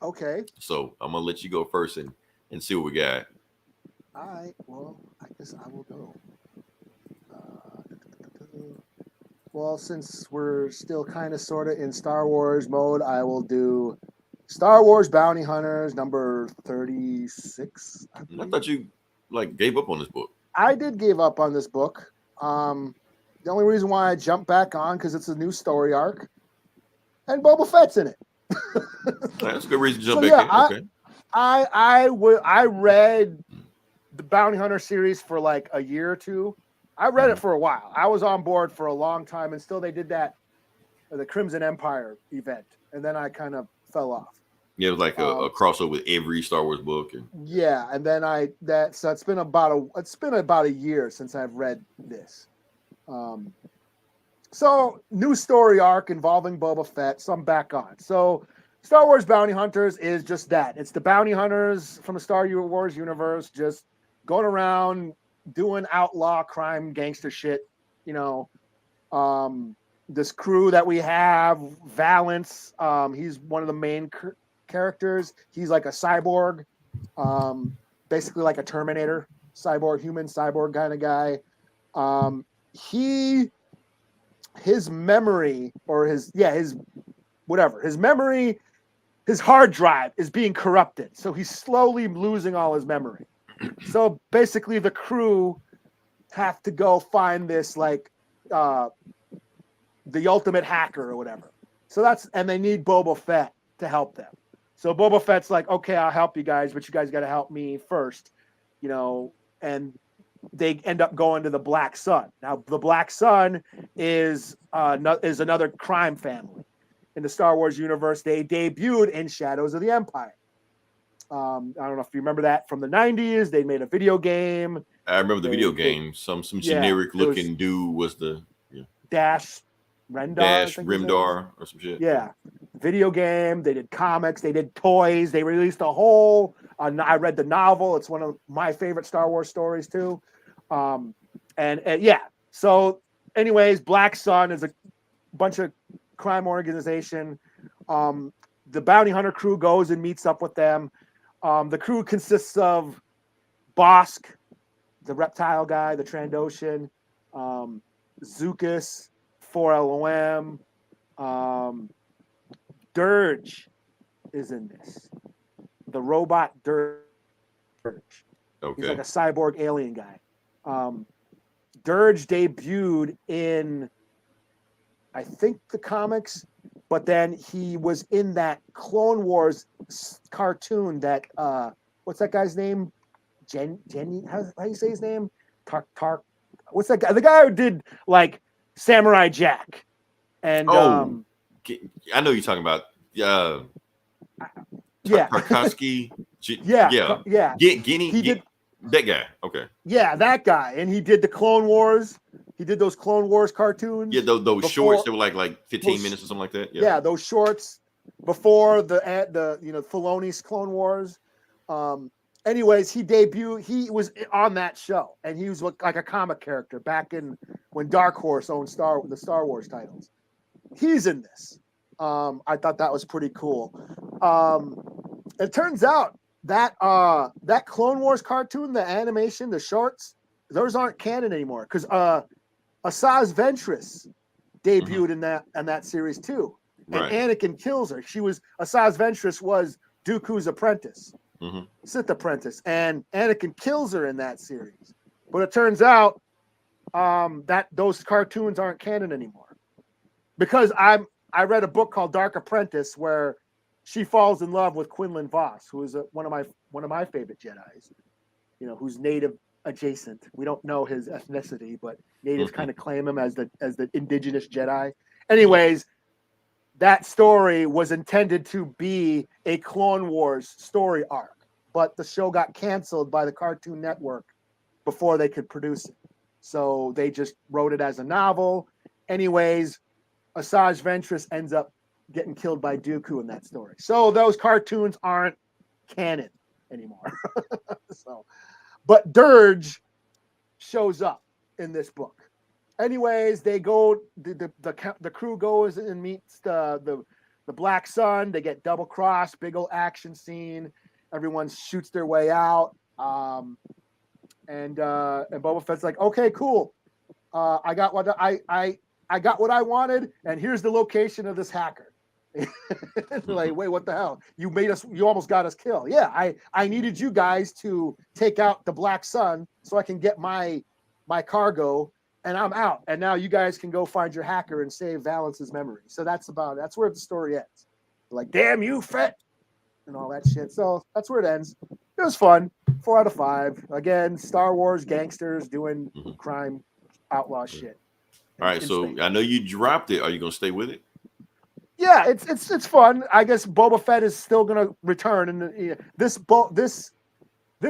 Okay. So I'm gonna let you go first and see what we got. All right. Well, I guess I will go. Well, since we're still kind of sort of in Star Wars mode, I will do Star Wars Bounty Hunters number 36. I thought you gave up on this book. I did give up on this book. The only reason why I jumped back on because it's a new story arc, and Boba Fett's in it. That's a good reason to jump back in. Okay. I read the Bounty Hunter series for like a year or two. I read it for a while. I was on board for a long time, and still they did that the Crimson Empire event, and then I kind of fell off. Yeah, it was like a crossover with every Star Wars book, and yeah, and then so it's been about a year since I've read this. So new story arc involving Boba Fett, so I'm back on. So Star Wars Bounty Hunters is just that. It's the bounty hunters from the Star Wars universe just going around doing outlaw crime gangster shit. This crew that we have, Valance, he's one of the main characters. He's like a cyborg, basically like a Terminator, human cyborg kind of guy. His memory or his memory, his hard drive is being corrupted. So he's slowly losing all his memory. So basically the crew have to go find this the ultimate hacker or whatever. And they need Boba Fett to help them. So Boba Fett's like, okay, I'll help you guys, but you guys got to help me first, and they end up going to the Black Sun. Now, the Black Sun is another crime family in the Star Wars universe. They debuted in Shadows of the Empire. I don't know if you remember that from the 90s. They made a video game. I remember the video game. Some generic looking dude was the Dash Remdar or some shit. Yeah. Video game. They did comics. They did toys. They released a whole. I read the novel. It's one of my favorite Star Wars stories too. And yeah. So, anyways, Black Sun is a bunch of crime organization. The bounty hunter crew goes and meets up with them. The crew consists of Bosk, the reptile guy, the Trandoshan, Zukas, 4LOM, Dirge is in this. The robot Dirge. Okay. He's like a cyborg alien guy. Dirge debuted in, I think, the comics, but then he was in that Clone Wars cartoon that, what's that guy's name? Jenny? How do you say his name? Tark. What's that guy? The guy who did Samurai Jack. And I know you're talking about. Tarkovsky. Guinea. That guy. Okay. Yeah, that guy, and he did the Clone Wars. He did those Clone Wars cartoons. Yeah, those shorts that were like 15 minutes or something like that. Yeah, those shorts before the Filoni's Clone Wars. Anyways, he debuted. He was on that show, and he was like a comic character back in when Dark Horse owned the Star Wars titles. He's in this. I thought that was pretty cool. It turns out that that Clone Wars cartoon, the animation, the shorts, those aren't canon anymore because Asajj Ventress debuted in that series too, and Anakin kills her. Asajj Ventress was Dooku's apprentice. Sith apprentice, and Anakin kills her in that series. But it turns out that those cartoons aren't canon anymore because I read a book called Dark Apprentice where she falls in love with Quinlan Vos, who is one of my favorite Jedis. Who's native adjacent. We don't know his ethnicity, but natives kind of claim him as the indigenous Jedi. Anyways. That story was intended to be a Clone Wars story arc, but the show got canceled by the Cartoon Network before they could produce it. So they just wrote it as a novel. Anyways, Asajj Ventress ends up getting killed by Dooku in that story. So those cartoons aren't canon anymore. So, but Dirge shows up in this book. Anyways, they go. The crew goes and meets the Black Sun. They get double crossed. Big old action scene. Everyone shoots their way out. And Boba Fett's like, okay, cool. I got what I got what I wanted, and here's the location of this hacker. Like, wait, what the hell? You almost got us killed. Yeah, I needed you guys to take out the Black Sun so I can get my cargo, and I'm out. And now you guys can go find your hacker and save Valence's memory. So that's where the story ends. Like, damn you, Fett, and all that shit. So that's where it ends. It was fun. 4 out of 5. Again, Star Wars gangsters doing crime, outlaw shit. All right, so I know you dropped it. Are you gonna stay with it? Yeah, it's fun. I guess Boba Fett is still gonna return, and this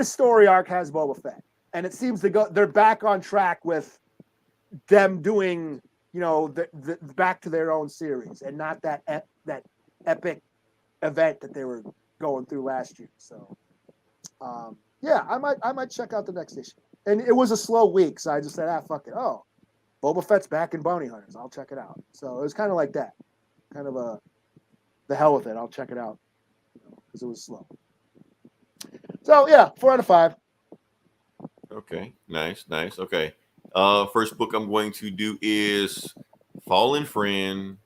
story arc has Boba Fett, and it seems to go. They're back on track with them doing, the back to their own series, and not that epic event that they were going through last year. So, yeah, I might check out the next issue. And it was a slow week, so I just said, fuck it. Oh, Boba Fett's back in Bounty Hunters. I'll check it out. So it was kind of like that. Kind of the hell with it. I'll check it out because it was slow. So yeah, 4 out of 5. Okay, nice. Okay, first book I'm going to do is Fallen Friend.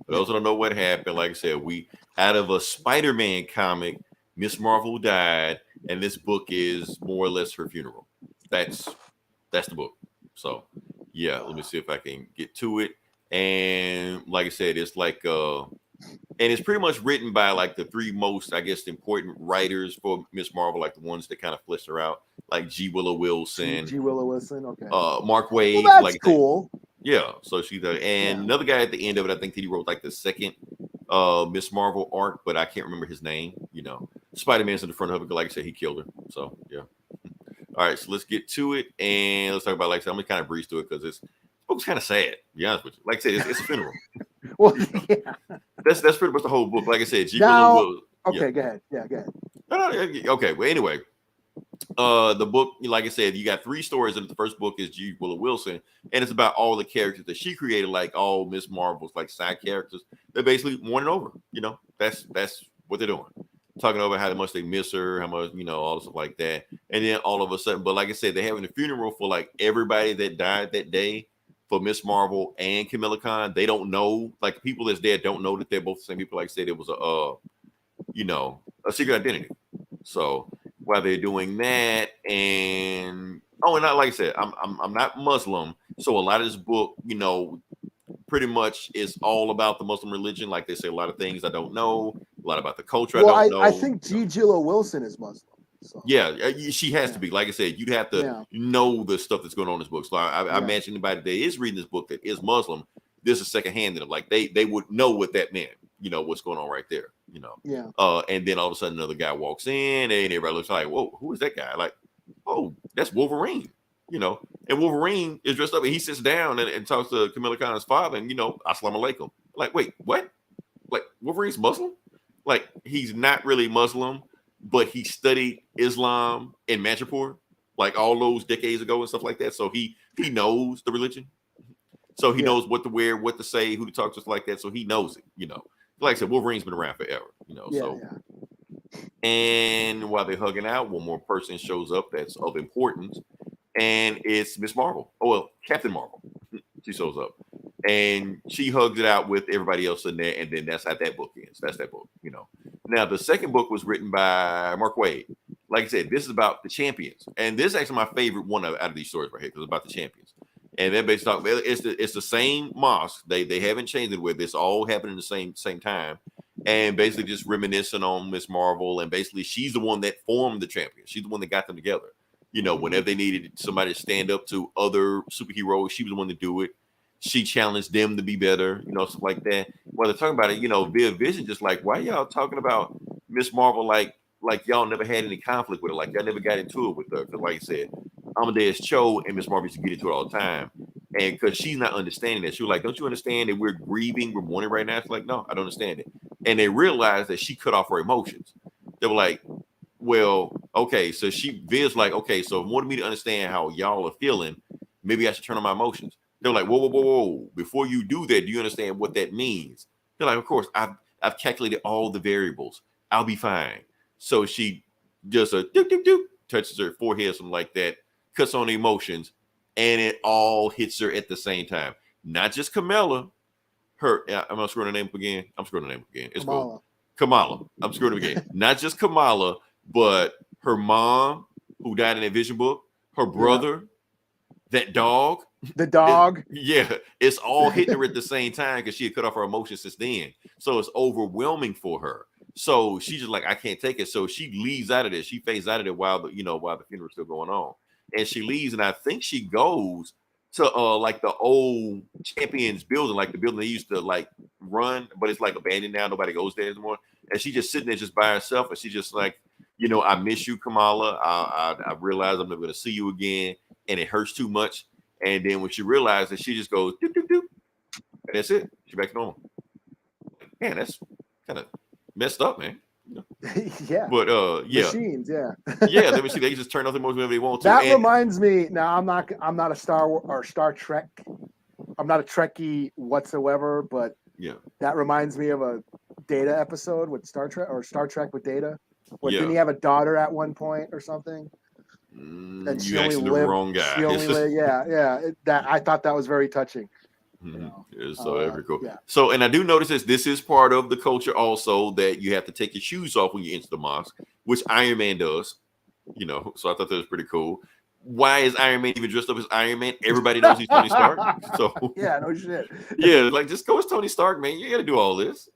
For those who don't know what happened, like I said, we out of a Spider-Man comic, Miss Marvel died, and this book is more or less her funeral. That's the book. So yeah, let me see if I can get to it. And like I said, it's like and it's pretty much written by like the 3 most, I guess, important writers for Miss Marvel, like the ones that kind of flesh her out, like G. Willow Wilson. Okay. Mark Waid. Well, that's like cool. Yeah. So she's another guy at the end of it. I think that he wrote like the second Miss Marvel arc, but I can't remember his name. Spider-Man's in the front of it. Like I said, he killed her. So yeah. All right, so let's get to it, and let's talk about, like I said, I'm gonna kind of breeze through it because this book's kind of sad, to be honest with you. Like I said, it's a funeral. Well, yeah. That's pretty much the whole book. Like I said, Okay, yeah. Go ahead. Yeah, go ahead. No, okay. Well, anyway, the book, like I said, you got 3 stories, and the first book is G. Willow Wilson, and it's about all the characters that she created, like all Miss Marvel's like side characters. They're basically winning over. That's what they're doing. Talking about how much they miss her, how much, all the stuff like that. And then all of a sudden, but like I said, they're having a funeral for like everybody that died that day for Miss Marvel and Kamala Khan. They don't know, like people that's dead don't know that they're both the same people. Like I said, it was a secret identity. So while they're doing that, and not like I said, I'm not Muslim. So a lot of this book, pretty much is all about the Muslim religion. Like they say a lot of things I don't know, a lot about the culture I don't know. I think G. Willow Wilson is Muslim. So. Yeah, she has to be. Like I said, you'd have to know the stuff that's going on in this book. So I imagine anybody that is reading this book that is Muslim, this is secondhand to them. Like they would know what that meant, what's going on right there, Yeah. And then all of a sudden another guy walks in and everybody looks like, whoa, who is that guy? Like, oh, that's Wolverine. And Wolverine is dressed up and he sits down and talks to Kamala Khan's father and, Assalamu alaikum. Like, wait, what? Like, Wolverine's Muslim? Like, he's not really Muslim, but he studied Islam in Manchapur, like all those decades ago and stuff like that. So he knows the religion. So he knows what to wear, what to say, who to talk to, stuff like that. So he knows it, Like I said, Wolverine's been around forever, And while they're hugging out, one more person shows up that's of importance. And it's Miss Marvel. Oh, well, Captain Marvel. She shows up. And she hugs it out with everybody else in there. And then that's how that book ends. That's that book, Now, the second book was written by Mark Waid. Like I said, this is about the champions. And this is actually my favorite one out of these stories right here because it's about the champions. And they're based on, it's the same mosque. They haven't changed it with this. All happened in the same time. And basically just reminiscing on Miss Marvel. And basically she's the one that formed the champions. She's the one that got them together. Whenever they needed somebody to stand up to other superheroes, she was the one to do it. She challenged them to be better, stuff like that. While they're talking about it, via Vision, just like, why y'all talking about Miss Marvel like y'all never had any conflict with her, like y'all never got into it with her? Because like I said, Amadeus Cho and Miss Marvel used to get into it all the time. And because she's not understanding that, she was like, "Don't you understand that we're grieving, we're mourning right now?" She's like, "No, I don't understand it." And they realized that she cut off her emotions. They were like, "Well, okay." So Viv's like, "Okay, so if you wanted me to understand how y'all are feeling, maybe I should turn on my emotions." They're like, "Whoa, whoa, whoa, whoa! Before you do that, do you understand what that means?" They're like, "Of course, I've calculated all the variables. I'll be fine." So she just doop, doop, doop, touches her forehead, something like that, cuts on the emotions, and it all hits her at the same time. Not just Kamala. I'm gonna screw her name up again. It's cool. Kamala. I'm screwing up again. Not just Kamala, but her mom, who died in that vision book, her brother, that dog. The dog. It's all hitting her at the same time because she had cut off her emotions since then. So it's overwhelming for her. So she's just like, I can't take it. So she leaves out of this. She fades out of it while the funeral's still going on. And she leaves, and I think she goes to like the old Champions building, like the building they used to like run, but it's like abandoned now. Nobody goes there anymore. And she's just sitting there just by herself, and she's just like, I miss you, Kamala. I realize I'm never gonna see you again, and it hurts too much. And then when she realizes, she just goes doop, doop, doop, and that's it. She's back to normal. Man, that's kind of messed up, man. Yeah. But machines, yeah. Yeah, let me see. They can just turn off the emotions whenever they want to. That reminds me. Now I'm not a Star Trek. I'm not a Trekkie whatsoever, but that reminds me of a Data episode with Star Trek with Data. Didn't he have a daughter at one point or something? And you actually the wrong guy. She only lived, I thought that was very touching. It's so very cool. Yeah. So, and I do notice this is part of the culture also, that you have to take your shoes off when you enter the mosque, which Iron Man does. So I thought that was pretty cool. Why is Iron Man even dressed up as Iron Man? Everybody knows he's Tony Stark. So no shit. Like just go as Tony Stark, man. You got to do all this,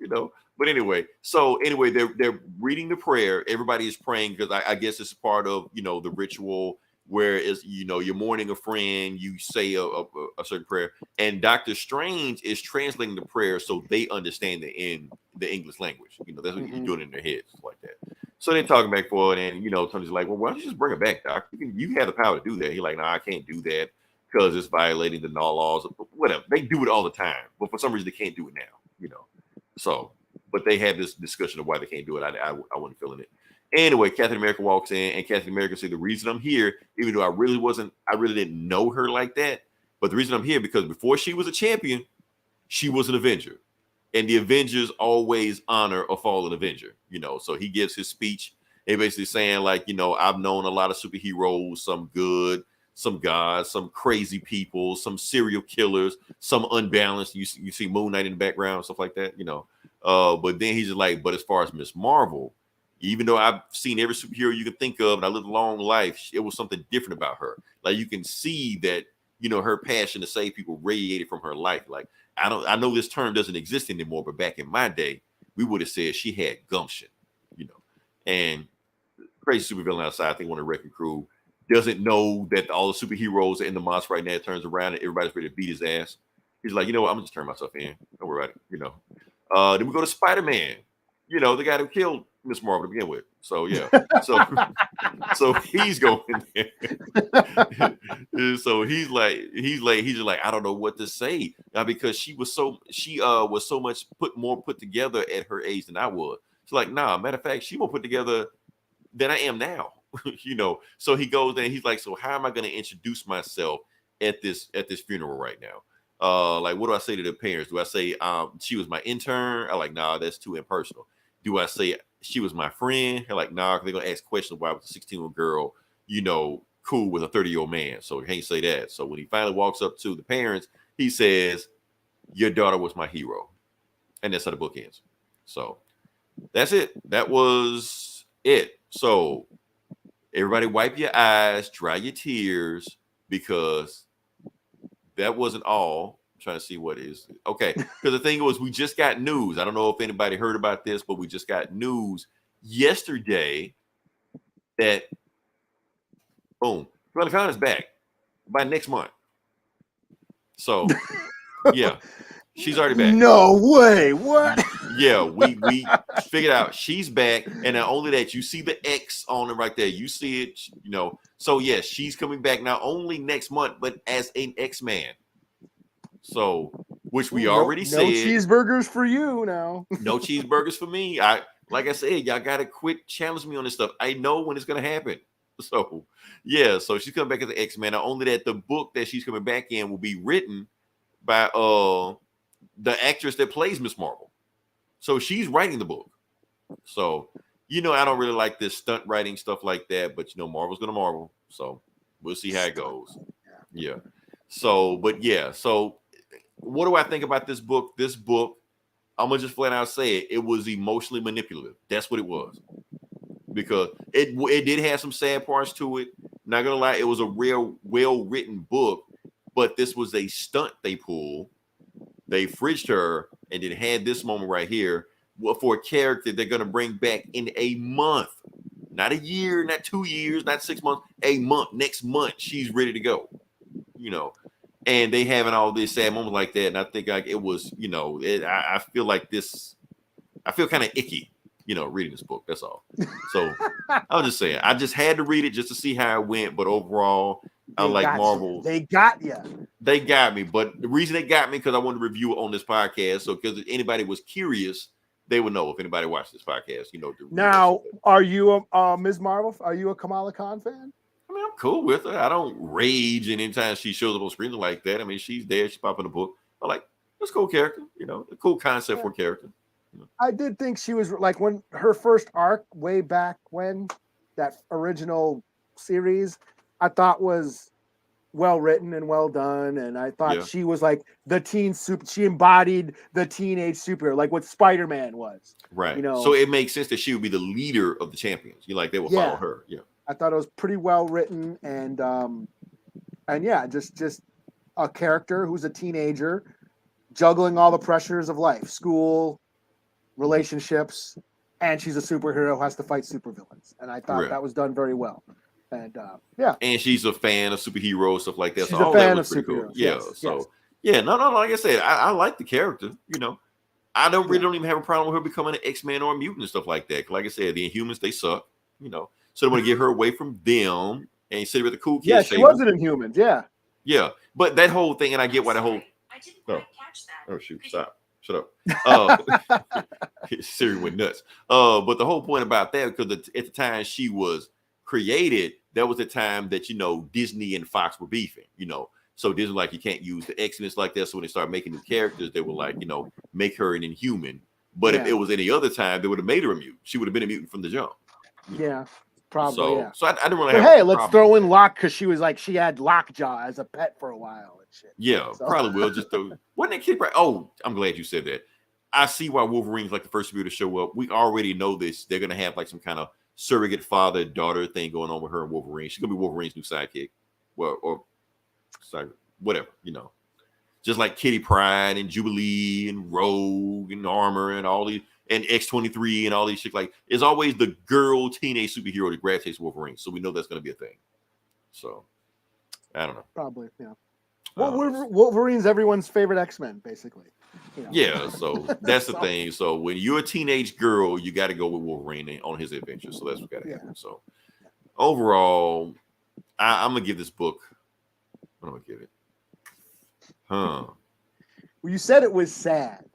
But anyway, they're reading the prayer. Everybody is praying because I guess it's part of the ritual. Whereas, you're mourning a friend, you say a certain prayer, and Doctor Strange is translating the prayer so they understand it in the English language. That's what you're doing in their heads, like that. So they're talking back forward, and Tony's like, "Well, why don't you just bring it back, Doc? You have the power to do that." He's like, "No, I can't do that because it's violating the laws." Whatever. They do it all the time, but for some reason they can't do it now. So, but they had this discussion of why they can't do it. I wasn't feeling it. Anyway, Captain America walks in, and Captain America said, "The reason I'm here, even though I really didn't know her like that, but the reason I'm here because before she was a champion, she was an Avenger, and the Avengers always honor a fallen Avenger." So he gives his speech, and basically saying like, I've known a lot of superheroes, some good, some gods, some crazy people, some serial killers, some unbalanced. You see Moon Knight in the background, stuff like that, But then he's just like, but as far as Miss Marvel, even though I've seen every superhero you can think of and I lived a long life, it was something different about her. Like you can see that, her passion to save people radiated from her life. Like, I know this term doesn't exist anymore, but back in my day, we would have said she had gumption, and crazy supervillain outside, I think one of the wrecking crew doesn't know that all the superheroes are in the mosque right now. It turns around and everybody's ready to beat his ass. He's like, I'm gonna just turn myself in. Don't worry about it, Then we go to Spider-Man, the guy who killed Miss Marvel to begin with. So so he's going there. So he's just like, I don't know what to say now because she was so much put together at her age than I was. It's like, nah, matter of fact, she more put together than I am now. So he goes there and he's like, so how am I going to introduce myself at this funeral right now? Like, what do I say to the parents? Do I say she was my intern? I'm like, nah, that's too impersonal. Do I say she was my friend? They're like, nah, they're gonna ask questions why was a 16-year-old girl, cool with a 30-year-old man. So he can't say that. So when he finally walks up to the parents, he says, "Your daughter was my hero." And that's how the book ends. So that's it. That was it. So everybody wipe your eyes, dry your tears, because that wasn't all. Trying to see what is okay, because the thing was, we just got news. I don't know if anybody heard about this, but we just got news yesterday that boom, Riley Khan is back by next month. So yeah, she's already back. No way. What? Yeah, we figured out she's back, and not only that, you see the X on it right there. You see it, So yes, she's coming back not only next month, but as an X-Man. So, which we Ooh, already said. No cheeseburgers for you now. No cheeseburgers for me. Like I said, y'all gotta quit challenging me on this stuff. I know when it's gonna happen. So yeah, so she's coming back as an X-Men. Not only that, the book that she's coming back in will be written by the actress that plays Miss Marvel. So she's writing the book. So I don't really like this stunt writing stuff like that, but Marvel's gonna Marvel. So we'll see how it goes. Yeah. So, but yeah, so what do I think about this book? This book, I'm gonna just flat out say it was emotionally manipulative. That's what it was. Because it did have some sad parts to it. Not gonna lie, it was a real well-written book, but this was a stunt they pulled. They fridged her and then had this moment right here for a character they're gonna bring back in a month. Not a year, not 2 years, not 6 months, a month. Next month, she's ready to go. And they having all this sad moment like that. And I think like it was, I feel like this, I feel kind of icky, reading this book. That's all. So I was just saying, I just had to read it just to see how it went. But overall, I like Marvel. They got you. They got me. But the reason they got me because I wanted to review it on this podcast. So because if anybody was curious, they would know if anybody watched this podcast. Now, are you a Ms. Marvel? Are you a Kamala Khan fan? I mean, I'm cool with her. I don't rage anytime she shows up on screen like that. I mean, she's there. She's popping the book. I'm like, that's a cool character. A cool concept for a character. I did think she was like when her first arc way back when that original series I thought was well written and well done. And I thought she was like the teen super. She embodied the teenage superhero, like what Spider-Man was. Right. So it makes sense that she would be the leader of the champions. They would follow her. Yeah. I thought it was pretty well written and yeah, just a character who's a teenager juggling all the pressures of life, school, relationships, and she's a superhero who has to fight supervillains. And I thought that was done very well. And yeah. And she's a fan of superheroes, stuff like that. She's so a fan of superheroes. Cool. Yeah. No, like I said, I like the character, I don't even have a problem with her becoming an X-Men or a mutant and stuff like that. Like I said, the Inhumans, they suck, So they want to get her away from them and sit with the cool kids. Yeah, she wasn't Inhumans. Yeah. Yeah. But that whole thing, and I get why the whole. I didn't quite catch that. Oh, shoot. Stop. Shut up. Siri went nuts. But the whole point about that, because at the time she was created, that was the time that, Disney and Fox were beefing, So Disney like, you can't use the X-Men like that. So when they started making new characters, they were like, make her an Inhuman. But if it was any other time, they would have made her a mutant. She would have been a mutant from the jump. Yeah. Probably. So I didn't really have. Hey, let's throw in Lock because she was like she had Lockjaw as a pet for a while and shit. Yeah, probably will. Just wasn't that kid? Oh, I'm glad you said that. I see why Wolverine's like the first to show up. We already know this. They're gonna have like some kind of surrogate father-daughter thing going on with her and Wolverine. She's gonna be Wolverine's new sidekick. Well, or whatever, Just like Kitty Pryde and Jubilee and Rogue and Armor and all these. And X-23 and all these shit, like it's always the girl teenage superhero that gravitates Wolverine. So we know that's going to be a thing. So I don't know. Probably, yeah. Well, Wolverine's everyone's favorite X-Men, basically. Yeah, so that's the thing. So when you're a teenage girl, you got to go with Wolverine on his adventure. So that's what got to happen. So overall, I'm gonna give this book. What am I gonna give it? Well, you said it was sad.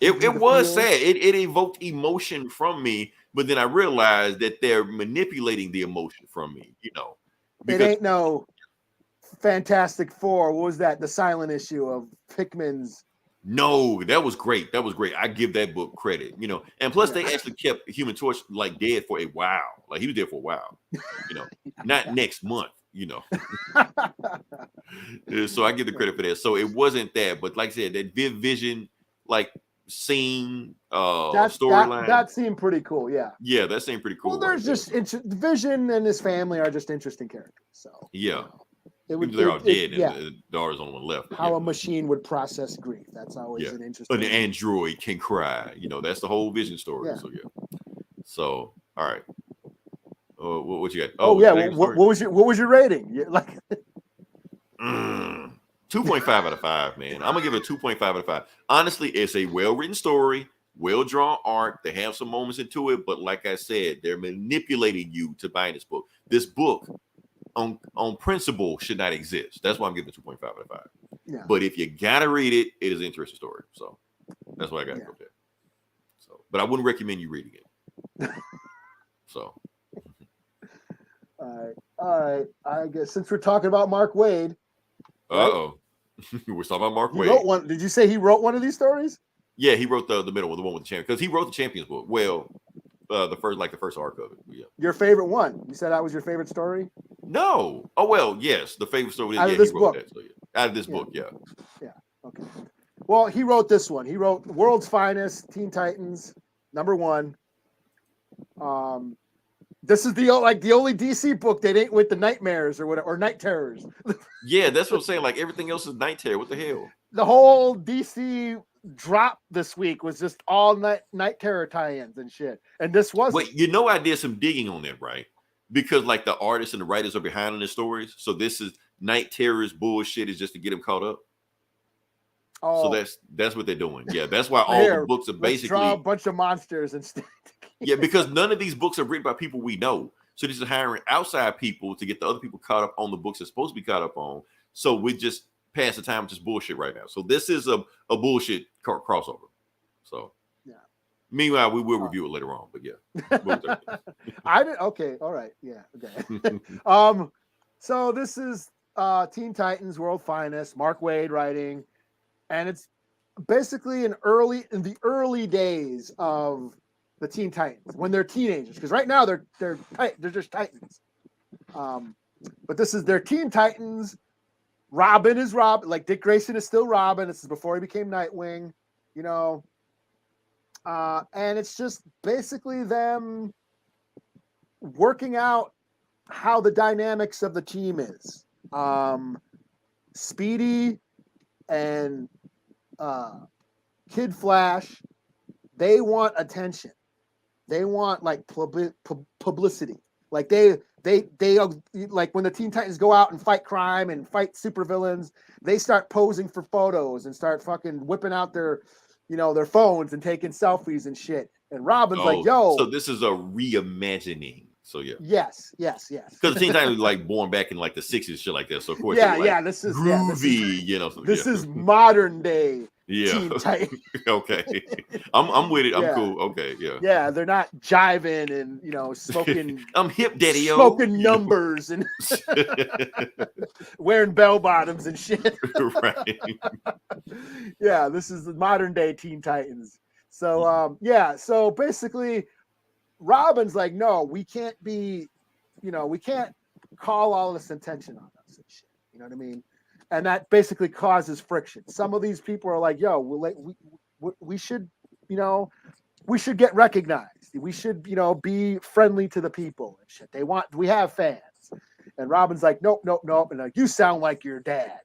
It was sad. It evoked emotion from me, but then I realized that they're manipulating the emotion from me, It ain't no Fantastic Four. What was that? The silent issue of Pickman's. No, that was great. I give that book credit, And plus, they actually kept Human Torch like dead for a while. Like he was dead for a while, Not next month, So I give the credit for that. So it wasn't that, but like I said, that Vision, like. Scene storyline that seemed pretty cool. Yeah, that seemed pretty cool. Well, there's just Vision and his family are just interesting characters. So they're all dead, and the daughter's the only one left. How a machine would process grief. That's always an interesting. An android can cry. That's the whole Vision story. Yeah. So all right. What you got? What was your rating? Like. 2.5 out of 5, man. I'm gonna give it a 2.5 out of 5. Honestly, it's a well-written story, well-drawn art. They have some moments into it, but like I said, they're manipulating you to buy this book. This book on principle should not exist. That's why I'm giving it 2.5 out of 5. Yeah. But if you gotta read it, it is an interesting story. So that's why I got to go there. So, but I wouldn't recommend you reading it. So. All right. I guess since we're talking about Mark Waid. Uh-oh. We're talking about Mark Waid. Wrote one. Did you say he wrote one of these stories? Yeah, he wrote the middle one, the one with the champion, because he wrote the Champions book. Well, the first arc of it. Yeah. Your favorite one? You said that was your favorite story? No. Oh well, yes, the favorite story. Out yeah, of this he wrote book. that. So, yeah. Out of this book, yeah. Yeah. Okay. Well, he wrote this one. He wrote World's Finest, Teen Titans, #1. This is the only DC book that ain't with the nightmares or whatever, or night terrors. Yeah, that's what I'm saying. Like everything else is night terror. What the hell? The whole DC drop this week was just all night terror tie-ins and shit. And this wasn't. Wait, I did some digging on that, right? Because like the artists and the writers are behind on the stories. So this is night terrorist bullshit is just to get them caught up. Oh. So that's what they're doing. Yeah, that's why all the books are basically draw a bunch of monsters instead. Yeah, because none of these books are written by people we know. So this is hiring outside people to get the other people caught up on the books they're supposed to be caught up on. So we just pass the time with just bullshit right now. So this is a bullshit crossover. So yeah. Meanwhile, we will review it later on. But yeah, I did. Okay, all right, yeah, okay. So this is Teen Titans World Finest, Mark Waid writing, and it's basically in the early days of the Teen Titans when they're teenagers, because right now they're just Titans. But this is their Teen Titans. Robin is Robin, like Dick Grayson is still Robin. This is before he became Nightwing, and it's just basically them working out how the dynamics of the team is. Speedy and Kid Flash, they want attention. They want like publicity. Like they like when the Teen Titans go out and fight crime and fight supervillains, they start posing for photos and start fucking whipping out their phones and taking selfies and shit. And Robin's like, yo. So this is a reimagining. So yeah. Yes. Because the Teen Titans was like born back in like the 60s, shit like that. So of course, this is groovy, this is modern day. Yeah. Teen Titans. Okay. I'm with it. I'm Yeah. cool. Okay. Yeah. Yeah, they're not jiving and smoking. I'm hip, daddy. Smoking numbers and wearing bell bottoms and shit. Right. Yeah, this is the modern day Teen Titans. So so basically, Robin's like, no, we can't be, we can't call all this attention on us and shit. You know what I mean? And that basically causes friction. Some of these people are like, yo, we should, we should get recognized. We should, be friendly to the people and shit. We have fans. And Robin's like, nope. And like, you sound like your dad,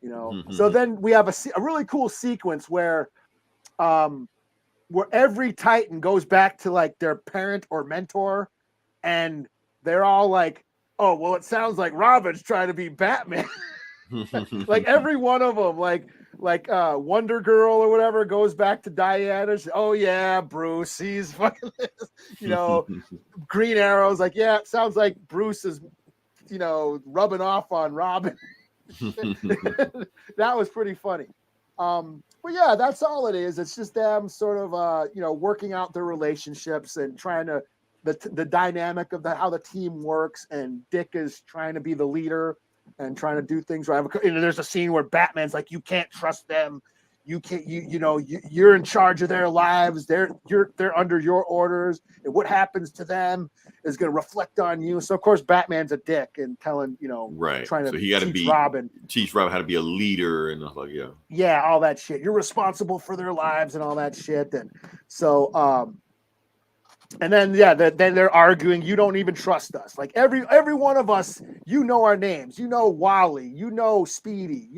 Mm-hmm. So then we have a really cool sequence where every Titan goes back to like their parent or mentor. And they're all like, oh, well, it sounds like Robin's trying to be Batman. Like every one of them, like Wonder Girl or whatever, goes back to Diana. Oh yeah, Bruce, he's fucking Green Arrow's like, yeah, it sounds like Bruce is rubbing off on Robin. That was pretty funny. But yeah, that's all it is. It's just them sort of working out their relationships and trying to the dynamic of how the team works, and Dick is trying to be the leader and trying to do things right. There's a scene where Batman's like, you can't trust them. You can't, you're in charge of their lives. They're under your orders, and what happens to them is going to reflect on you. So of course Batman's a dick and telling, right. Trying to so he got to teach Robin how to be a leader and like, yeah, all that shit. You're responsible for their lives and all that shit. And so, and then then they're arguing. You don't even trust us. Like every one of us, our names. Wally. Speedy.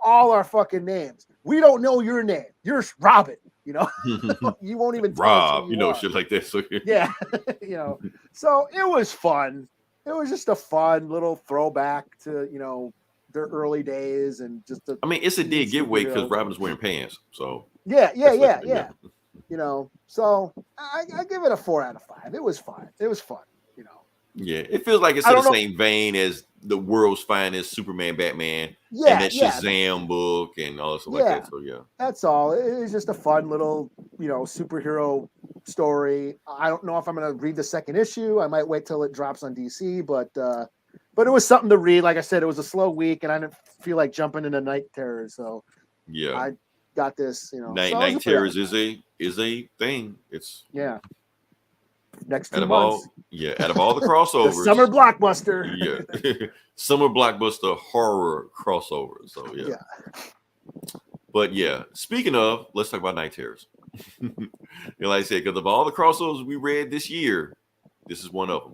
All our fucking names. We don't know your name. You're Robin. You won't even tell Rob. us shit like this. So, yeah. So it was fun. It was just a fun little throwback to their early days and just. It's a dead giveaway because Robin's wearing pants. So yeah. So I give it a 4 out of 5. It was fun. Yeah, it feels like it's in the same vein as the world's finest Superman, Batman, and that Shazam book and all stuff like that. So yeah, that's all. It's just a fun little, superhero story. I don't know if I'm going to read the second issue. I might wait till it drops on DC, but it was something to read. Like I said, it was a slow week, and I didn't feel like jumping into Night Terrors. So yeah, I got this. Night Terrors is a thing. It's next 2 months. Out of all the crossovers, the summer blockbuster. Yeah, summer blockbuster horror crossover. So yeah. But yeah, speaking of, let's talk about Night Terrors. Like I said, because of all the crossovers we read this year, this is one of them.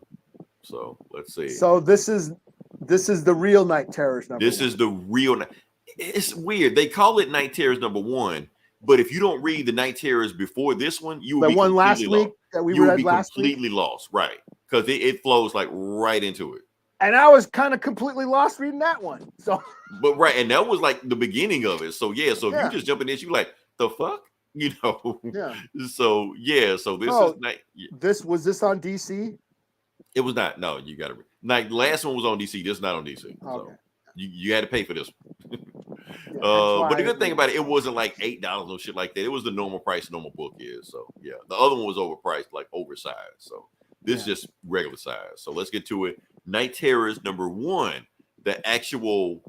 So let's see. So this is the real Night Terrors number. This is the real. It's weird. They call it Night Terrors number 1, but if you don't read the Night Terrors before this one, you will be one last week that we read last week, completely lost, right? Because it flows like right into it. And I was kind of completely lost reading that one. So, but right, and that was like the beginning of it. So yeah, so if you just jump in this, you like the fuck, Yeah. So yeah, so this is night. Was this on DC? It was not. No, you got to. Like last one was on DC. This is not on DC. Okay. So you had to pay for this one. But the good thing about it wasn't like $8 or shit like that. It was the normal price normal book is. So yeah, the other one was overpriced, like oversized. So this is just regular size. So let's get to it. Night Terrors number 1, the actual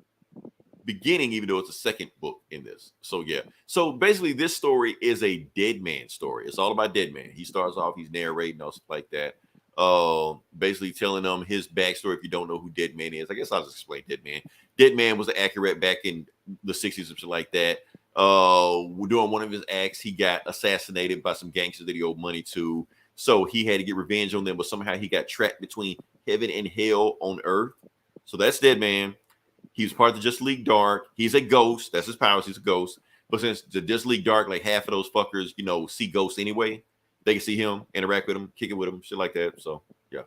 beginning, even though it's a second book in this. So yeah. So basically, this story is a dead man story. It's all about dead man. He starts off, he's narrating all stuff like that. Basically telling them his backstory. If you don't know who Dead Man is, I guess I'll just explain Dead Man. Dead Man was accurate back in the 60s or something like that. Doing one of his acts, he got assassinated by some gangsters that he owed money to. So he had to get revenge on them, but somehow he got trapped between heaven and hell on earth. So that's Dead Man. He was part of the Justice League Dark. He's a ghost. That's his powers. He's a ghost. But since the Justice League Dark, like half of those fuckers, see ghosts anyway. They can see him, interact with him, kick it with him, shit like that. So, yeah,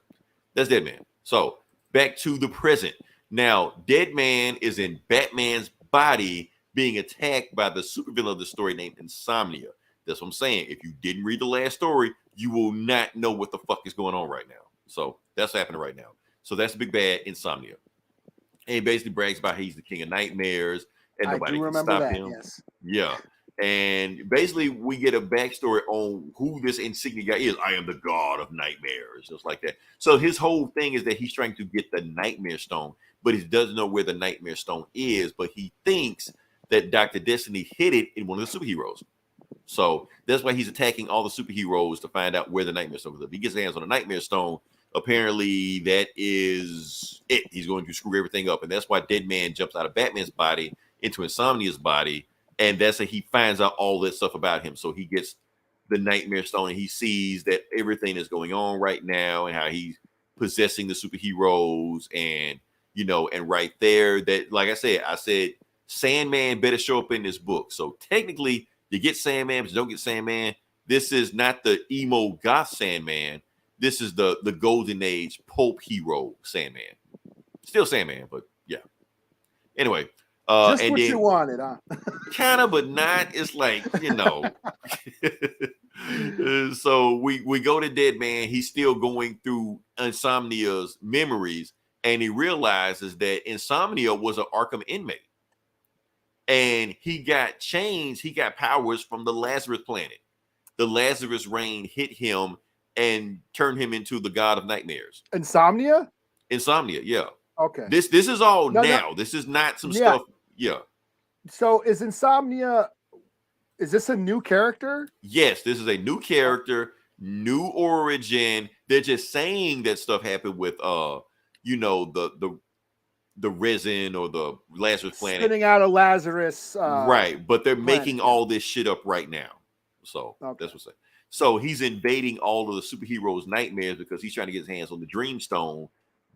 that's Dead Man. So, back to the present. Now, Dead Man is in Batman's body being attacked by the supervillain of the story named Insomnia. That's what I'm saying. If you didn't read the last story, you will not know what the fuck is going on right now. So, that's happening right now. So, that's the big bad Insomnia. And he basically brags about he's the king of nightmares and nobody can stop him. Yes. Yeah. And basically, we get a backstory on who this insignia guy is. I am the god of nightmares, just like that. So his whole thing is that he's trying to get the Nightmare Stone, but he doesn't know where the Nightmare Stone is. But he thinks that Dr. Destiny hid it in one of the superheroes. So that's why he's attacking all the superheroes to find out where the Nightmare Stone is. If he gets his hands on the Nightmare Stone, apparently that is it. He's going to screw everything up. And that's why Dead Man jumps out of Batman's body into Insomnia's body. And that's how he finds out all this stuff about him. So he gets the Nightmare Stone and he sees that everything is going on right now and how he's possessing the superheroes. And, and right there that, like I said, Sandman better show up in this book. So technically you get Sandman, but you don't get Sandman. This is not the emo goth Sandman. This is the golden age pulp hero Sandman. Still Sandman, but yeah. Anyway. Just what you wanted, huh? Kind of, but not. It's like, So we go to Dead Man. He's still going through Insomnia's memories, and he realizes that Insomnia was an Arkham inmate. And he got changed. He got powers from the Lazarus planet. The Lazarus rain hit him and turned him into the god of nightmares. Insomnia, yeah. Okay. This is all now. No. This is not some stuff. Yeah. So is Insomnia, is this a new character? Yes, this is a new character, new origin. They're just saying that stuff happened with the Risen or the Lazarus planet. Spinning out of Lazarus. Right, but they're making all this shit up right now. So that's what's saying. So he's invading all of the superheroes' nightmares because he's trying to get his hands on the Dream Stone,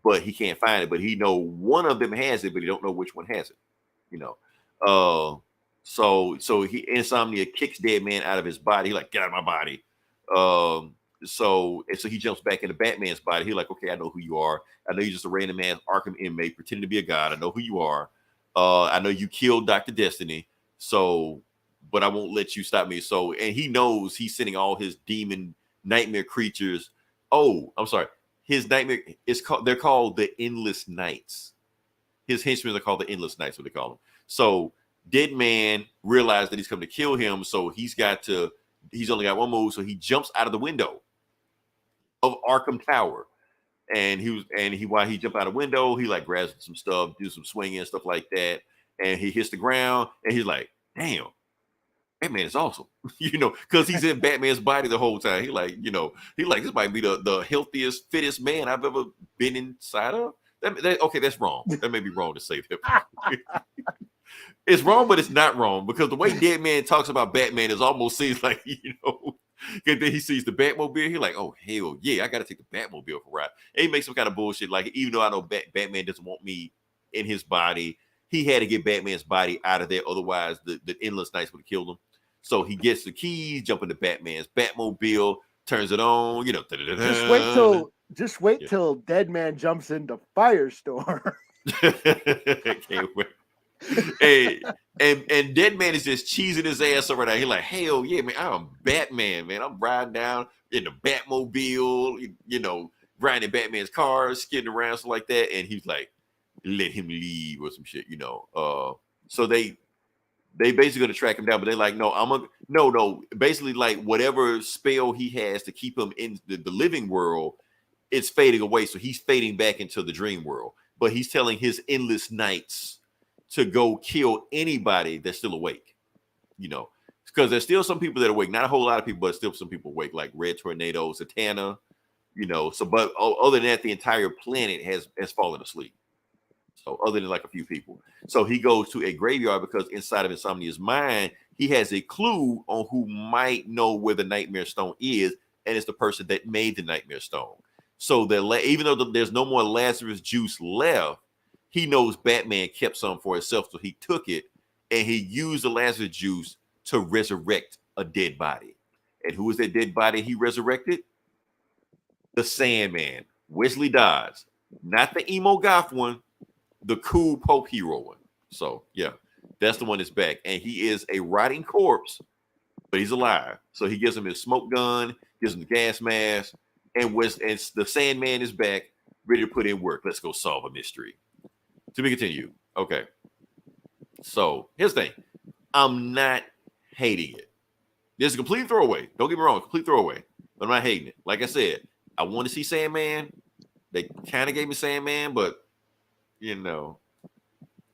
but he can't find it. But he know one of them has it, but he don't know which one has it. So Insomnia kicks Dead Man out of his body. He like, get out of my body. So he jumps back into Batman's body. He's like, okay, I know who you are. I know you're just a random ass Arkham inmate pretending to be a god. I know who you are. I know you killed Dr. Destiny. So, but I won't let you stop me. And he knows he's sending all his demon nightmare creatures. Oh, I'm sorry. his nightmare is called. They're called the Endless Nights. His henchmen are called the Endless Nights. What they call them. So Dead Man realized that he's come to kill him. So he's only got one move. So he jumps out of the window of Arkham Tower. And while he jumped out a window, he like grabs some stuff, do some swinging and stuff like that. And he hits the ground and he's like, damn, Batman is awesome. Because he's in Batman's body the whole time. He like, this might be the healthiest, fittest man I've ever been inside of. Okay, that's wrong. That may be wrong to say that. It's wrong, but it's not wrong because the way Dead Man talks about Batman is almost seems like, and then he sees the Batmobile. He's like, oh, hell yeah, I got to take the Batmobile for a ride. And he makes some kind of bullshit. Like, even though I know Batman doesn't want me in his body, he had to get Batman's body out of there. Otherwise, the Endless Nights would have killed him. So he gets the keys, jump into Batman's Batmobile, turns it on, Just wait till Dead Man jumps into Firestorm. Can't wait. Hey, and Dead Man is just cheesing his ass over there. He's like, hell yeah, man, I'm Batman, man. I'm riding down in the Batmobile, riding Batman's car, skidding around, stuff like that. And he's like, let him leave or some shit, So they basically gonna track him down, but they're like, no, basically like whatever spell he has to keep him in the living world, it's fading away. So he's fading back into the dream world. But he's telling his Endless Nights to go kill anybody that's still awake, because there's still some people that are awake. Not a whole lot of people, but still some people awake, like Red Tornado, Satana, So, but other than that, the entire planet has fallen asleep. So, other than like a few people, so he goes to a graveyard because inside of Insomnia's mind, he has a clue on who might know where the Nightmare Stone is, and it's the person that made the Nightmare Stone. So that even though there's no more Lazarus juice left, he knows Batman kept some for himself, so he took it and he used the Lazarus juice to resurrect a dead body. And who was that dead body he resurrected? The Sandman, Wesley Dodds, not the emo goth one, the cool Pope hero one. So yeah, that's the one that's back, and he is a rotting corpse, but he's alive. So he gives him his smoke gun, gives him the gas mask, and the Sandman is back, ready to put in work. Let's go solve a mystery. To be continued. Okay. So here's the thing. I'm not hating it. This is a complete throwaway. Don't get me wrong, complete throwaway. But I'm not hating it. Like I said, I want to see Sandman. They kind of gave me Sandman, but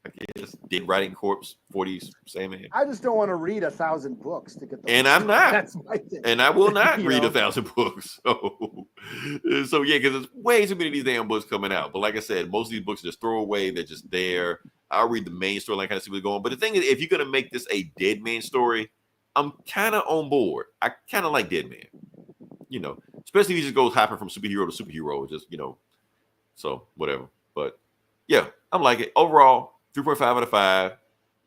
I guess dead writing corpse 40s Sandman. I just don't want to read 1,000 books to get the. And I'm not. That's my thing. And I will not read 1,000 books. So yeah, because there's way too many of these damn books coming out. But like I said, most of these books are just throwaway. They're just there. I'll read the main storyline, kind of see what's going on. But the thing is, if you're gonna make this a Dead Man story, I'm kind of on board. I kind of like Dead Man. Especially if he just goes hopping from superhero to superhero, just so whatever. But yeah, I'm like it. Overall, 3.5 out of 5.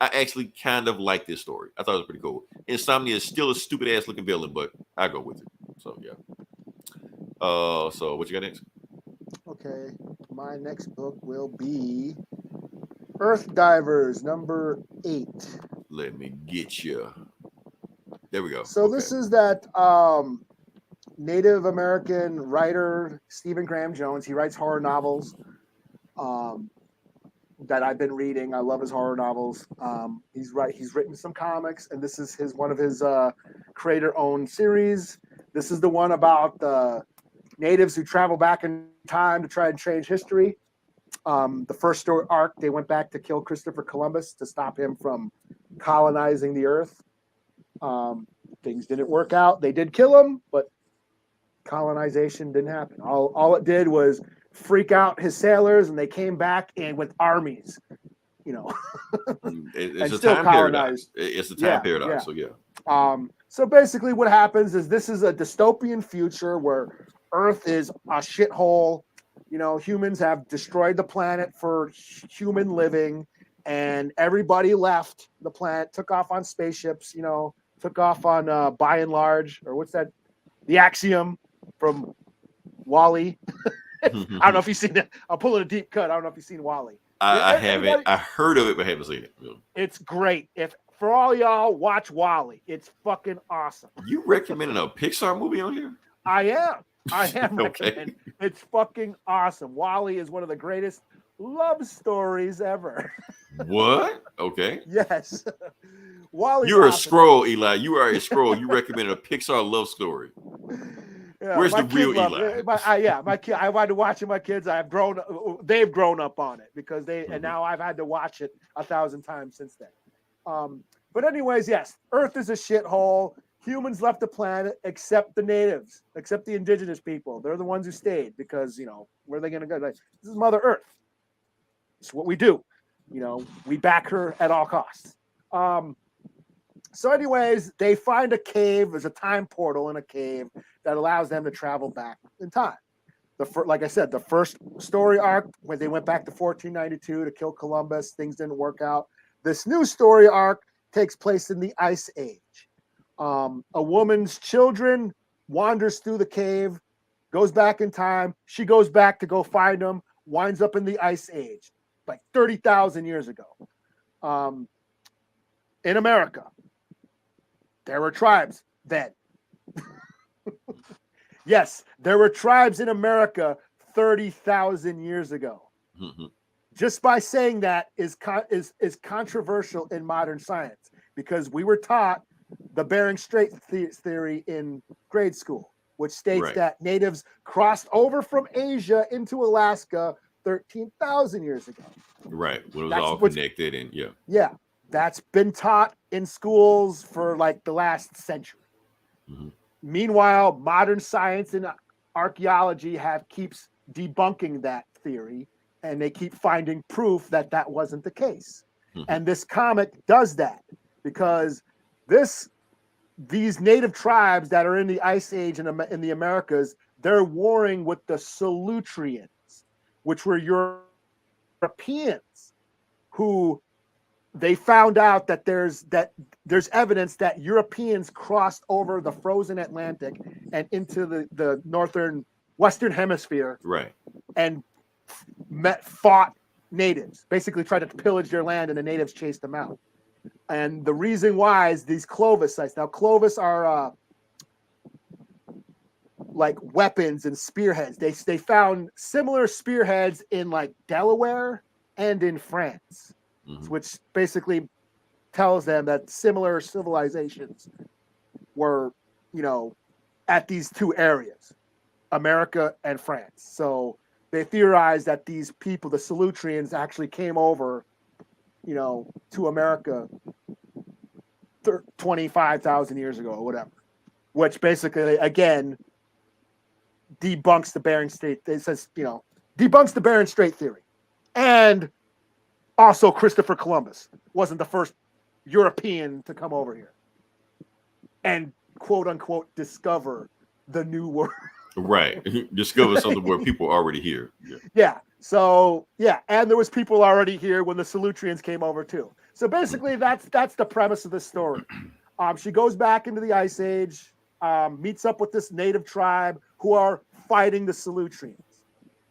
I actually kind of like this story. I thought it was pretty cool. Insomnia is still a stupid ass looking villain, but I go with it. So yeah. So what you got next? Okay, my next book will be Earthdivers number 8. Let me get you. There we go. So this is that Native American writer Stephen Graham Jones. He writes horror novels. That I've been reading. I love his horror novels. He's written some comics, and this is one of his creator-owned series. This is the one about the natives who travel back in time to try and change history. The first story arc, they went back to kill Christopher Columbus to stop him from colonizing the earth. Things didn't work out. They did kill him, but colonization didn't happen. All it did was freak out his sailors, and they came back and with armies, it's a time paradox. It's a time paradox. So yeah. So basically what happens is this is a dystopian future where Earth is a shithole. Humans have destroyed the planet for human living, and everybody left the planet, took off on spaceships, took off on By and Large, or what's that? The Axiom from Wall-E. I don't know if you've seen it. I'll pull it a deep cut. I don't know if you've seen Wall-E. I haven't. I heard of it, but haven't seen it. It's great. For all y'all, watch Wall-E. It's fucking awesome. You recommending a Pixar movie on here? I am Okay. recommending. It's fucking awesome. Wally is one of the greatest love stories ever. What? Okay. Yes. Wally's You're a awesome. scroll, Eli. You are a scroll. You recommended a Pixar love story. Yeah, Where's my the kid real loved Eli? it. My kid. I wanted to watch it. My kids. They've grown up on it because and now I've had to watch it 1,000 times since then. But anyways, yes, Earth is a shithole. Humans left the planet except the natives, except the indigenous people. They're the ones who stayed because where are they going to go? Like, this is Mother Earth. It's what we do. We back her at all costs. So anyways, they find a cave. There's a time portal in a cave that allows them to travel back in time. Like I said, the first story arc, when they went back to 1492 to kill Columbus, things didn't work out. This new story arc takes place in the Ice Age. A woman's children wanders through the cave, goes back in time. She goes back to go find them, winds up in the Ice Age, like 30,000 years ago. In America, there were tribes then. Yes, there were tribes in America 30,000 years ago. Mm-hmm. Just by saying that is controversial in modern science because we were taught the Bering Strait theory in grade school, which states that natives crossed over from Asia into Alaska 13,000 years ago. Right, when it was all connected and yeah, that's been taught in schools for like the last century. Mm-hmm. Meanwhile, modern science and archaeology keeps debunking that theory, and they keep finding proof that wasn't the case. Mm-hmm. And this comic does that because these native tribes that are in the Ice Age in the Americas, they're warring with the Solutreans, which were Europeans who they found out that there's evidence that Europeans crossed over the frozen Atlantic and into the Western Hemisphere, right, and fought natives, basically tried to pillage their land, and the natives chased them out. And the reason why is these Clovis sites. Now, Clovis are like weapons and spearheads. They found similar spearheads in like Delaware and in France. Mm-hmm. Which basically tells them that similar civilizations were, at these two areas, America and France. So they theorized that these people, the Solutreans, actually came over, to America 25,000 years ago or whatever, which basically, again, debunks the Bering Strait. It says, debunks the Bering Strait theory. And also, Christopher Columbus wasn't the first European to come over here and quote unquote discover the new world. Right. Discover something where people are already here. Yeah. So, and there was people already here when the Solutreans came over too. So basically that's the premise of this story. She goes back into the Ice Age, meets up with this native tribe who are fighting the Solutreans.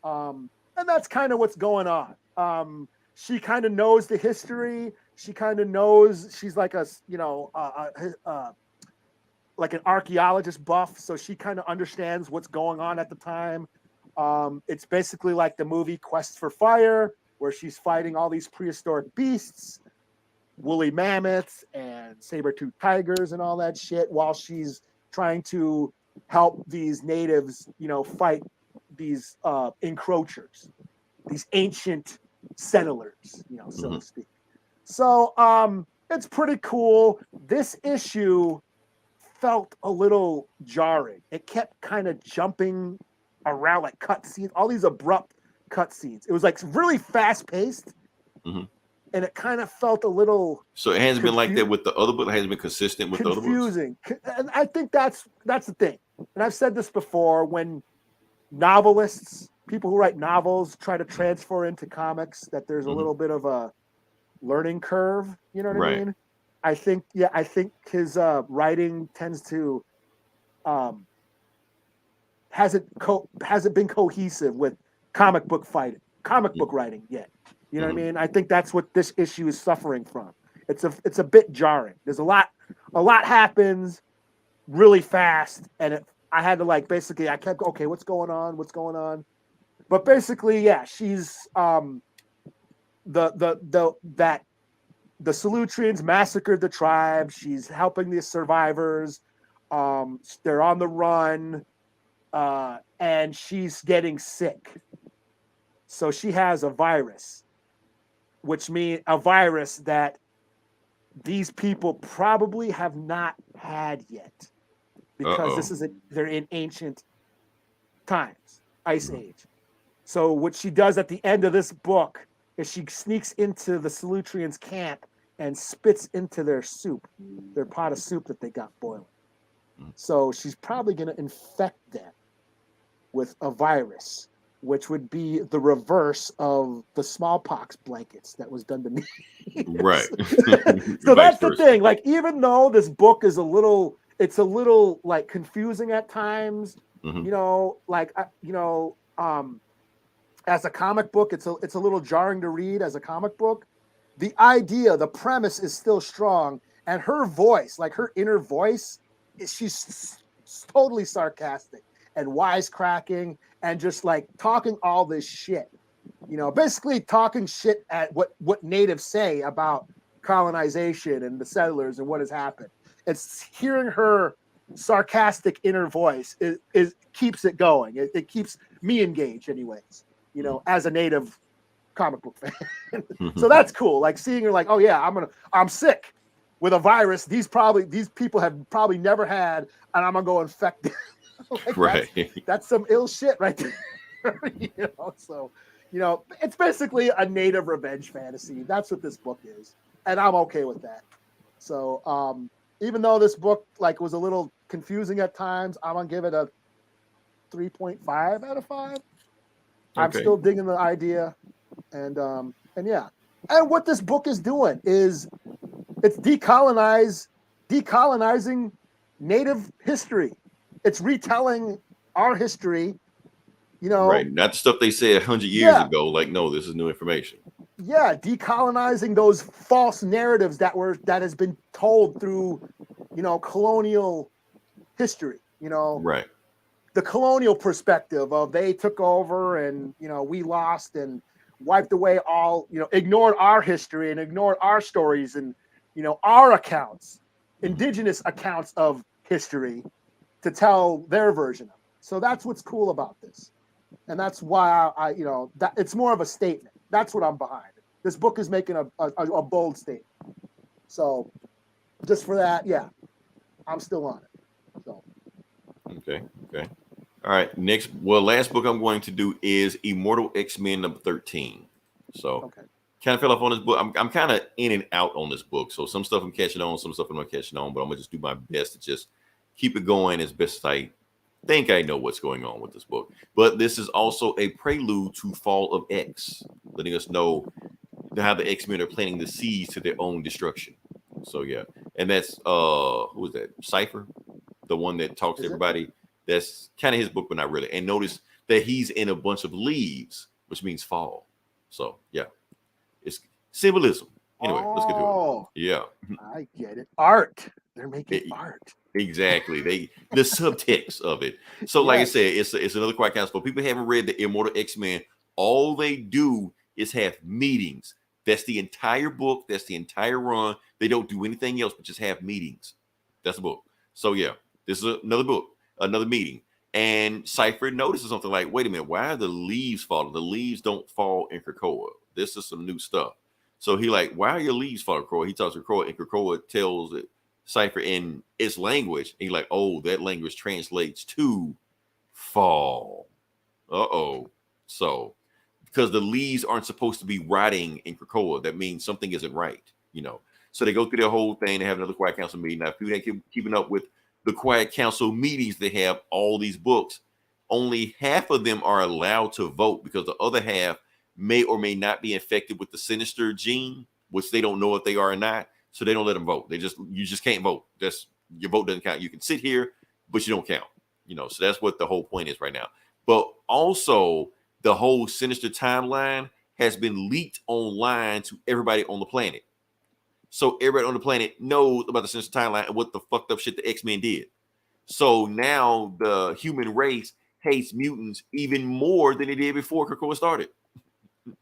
And that's kind of what's going on. She kind of knows the history. She kind of knows, she's like like an archaeologist buff. So she kind of understands what's going on at the time. It's basically like the movie Quest for Fire, where she's fighting all these prehistoric beasts, woolly mammoths and saber-toothed tigers and all that shit, while she's trying to help these natives, fight these encroachers, these ancient settlers, so to speak. So it's pretty cool. This issue felt a little jarring. It kept kind of jumping around like cutscenes, all these abrupt cutscenes. It was like really fast paced, and it kind of felt a little. So it hasn't been like that with the other book. It hasn't been consistent with the other books. Confusing, and I think that's the thing. And I've said this before: when novelists, people who write novels, try to transfer into comics, that there's a little bit of a learning curve. You know what I mean? I think his writing tends to hasn't been cohesive with comic book writing yet. You know what I mean? I think that's what this issue is suffering from. It's a bit jarring. There's a lot happens really fast, and I had to like basically I kept okay, what's going on? What's going on? But basically, yeah, she's the Salutrians massacred the tribe. She's helping the survivors. They're on the run, and she's getting sick. So she has a virus, which means a virus that these people probably have not had yet, because they're in ancient times, Ice Age. So what she does at the end of this book is she sneaks into the Salutrians' camp and spits into their soup, their pot of soup that they got boiling. So she's probably going to infect them with a virus, which would be the reverse of the smallpox blankets that was done to me. Right. So that's the thing. Like, even though this book is it's a little like confusing at times, you know, like, as a comic book, it's a little jarring to read as a comic book. The idea, the premise is still strong, and her voice, like her inner voice, she's totally sarcastic and wisecracking and just like talking all this shit, you know, basically talking shit at what natives say about colonization and the settlers and what has happened. It's hearing her sarcastic inner voice is keeps it going. It keeps me engaged anyways, you know, as a native comic book fan. So that's cool. Like seeing her like, oh yeah, I'm sick with a virus these people have probably never had, and I'm gonna go infect them. Like, right. That's some ill shit right there. You know, so, you know, it's basically a native revenge fantasy. That's what this book is, and I'm okay with that. So even though this book like was a little confusing at times, I'm gonna give it a 3.5 out of 5. I'm still digging the idea, and yeah. And what this book is doing is it's decolonizing native history. It's retelling our history, you know. Right. Not the stuff they said 100 years ago. Like, no, this is new information. Yeah, decolonizing those false narratives that has been told through, you know, colonial history, you know. Right. The colonial perspective of they took over and, you know, we lost and wiped away all, you know, ignored our history and ignored our stories and, you know, our accounts, indigenous accounts of history to tell their version of it. So that's what's cool about this. And that's why I you know, that it's more of a statement. That's what I'm behind. This book is making a bold statement. So just for that, yeah, I'm still on it. So. Okay. All right. Last book I'm going to do is Immortal X-Men number 13. So kind of fell off on this book. I'm kind of in and out on this book. So some stuff I'm catching on, some stuff I'm not catching on, but I'm gonna just do my best to just keep it going as best as I think I know what's going on with this book. But this is also a prelude to Fall of X, letting us know how the X-Men are planting the seeds to their own destruction. So yeah. And that's who is that? Cypher, the one that talks to everybody. That's kind of his book, but not really. And notice that he's in a bunch of leaves, which means fall. So yeah, it's symbolism. Anyway, let's get to it. Yeah, I get it. Art. They're making art. Exactly. The subtext of it. So, like I said, it's another quiet council. People haven't read the Immortal X-Men. All they do is have meetings. That's the entire book. That's the entire run. They don't do anything else but just have meetings. That's the book. So yeah, this is another book. Another meeting, and Cypher notices something like, wait a minute, why are the leaves falling? The leaves don't fall in Krakoa. This is some new stuff. So he like, why are your leaves falling, Krakoa? He talks to Krakoa, and Krakoa tells Cypher in its language. And he's like, oh, that language translates to fall. So because the leaves aren't supposed to be rotting in Krakoa, that means something isn't right, you know. So they go through their whole thing. They have another quiet council meeting. Now, if you ain't keeping up with the quiet council meetings, they have all these books. Only half of them are allowed to vote because the other half may or may not be infected with the sinister gene, which they don't know if they are or not. So they don't let them vote. You just can't vote. Your vote doesn't count. You can sit here, but you don't count. You know, so that's what the whole point is right now. But also the whole sinister timeline has been leaked online to everybody on the planet. So everybody on the planet knows about the sinister timeline and what the fucked up shit the X-Men did. So now the human race hates mutants even more than it did before Krakoa started.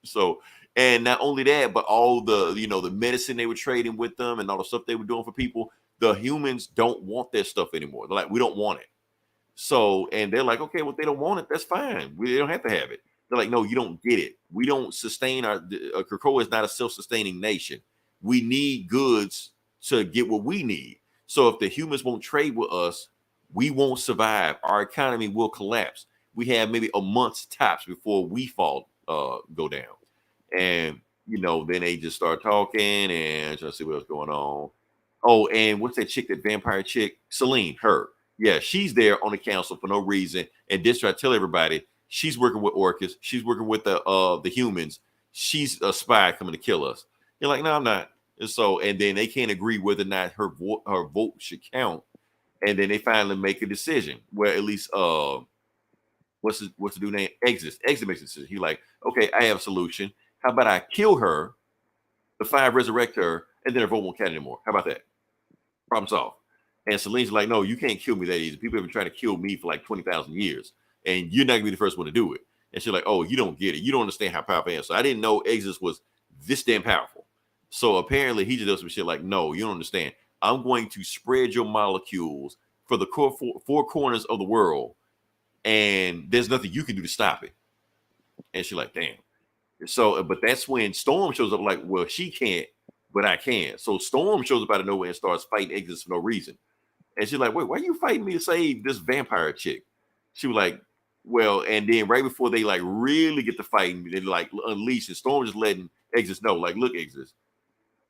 So, and not only that, but all the, the medicine they were trading with them and all the stuff they were doing for people, the humans don't want that stuff anymore. They're like, we don't want it. So, and they're like, okay, well, if they don't want it, that's fine. They don't have to have it. They're like, no, you don't get it. We don't sustain Krakoa is not a self-sustaining nation. We need goods to get what we need. So if the humans won't trade with us, we won't survive. Our economy will collapse. We have maybe a month's tops before we go down. And, then they just start talking and trying to see what's going on. Oh, and what's that chick, that vampire chick? Selene, her. Yeah, she's there on the council for no reason. And just try to tell everybody she's working with Orcus. She's working with the humans. She's a spy coming to kill us. You're like, no, I'm not. And then they can't agree whether or not her vote should count. And then they finally make a decision where at least what's the dude name? Exit makes a decision. He's like, okay, I have a solution. How about I kill her, the 5 resurrect her, and then her vote won't count anymore. How about that? Problem solved. And Selene's like, no, you can't kill me that easy. People have been trying to kill me for like 20,000 years, and you're not gonna be the first one to do it. And she's like, oh, you don't get it. You don't understand how powerful I am. So I didn't know Exodus was this damn powerful. So apparently he just does some shit like, no, you don't understand. I'm going to spread your molecules for the four corners of the world, and there's nothing you can do to stop it. And she's like, damn. So, but that's when Storm shows up like, well, she can't, but I can. So Storm shows up out of nowhere and starts fighting Exodus for no reason. And she's like, wait, why are you fighting me to save this vampire chick? She was like, well, and then right before they like really get to fighting, they like unleash, and Storm just letting Exodus know, like, look, Exodus,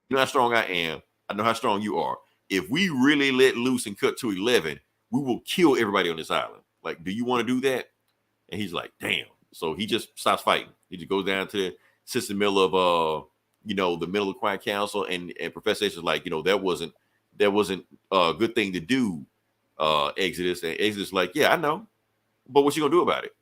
you know how strong I am. I know how strong you are. If we really let loose and cut to 11, we will kill everybody on this island. Like, do you want to do that? And he's like, damn. So he just stops fighting. He just goes down to sits in the middle of the middle of the Quiet Council, and Professor X is like, that wasn't a good thing to do, Exodus. And Exodus is like, yeah, I know, but what you gonna do about it?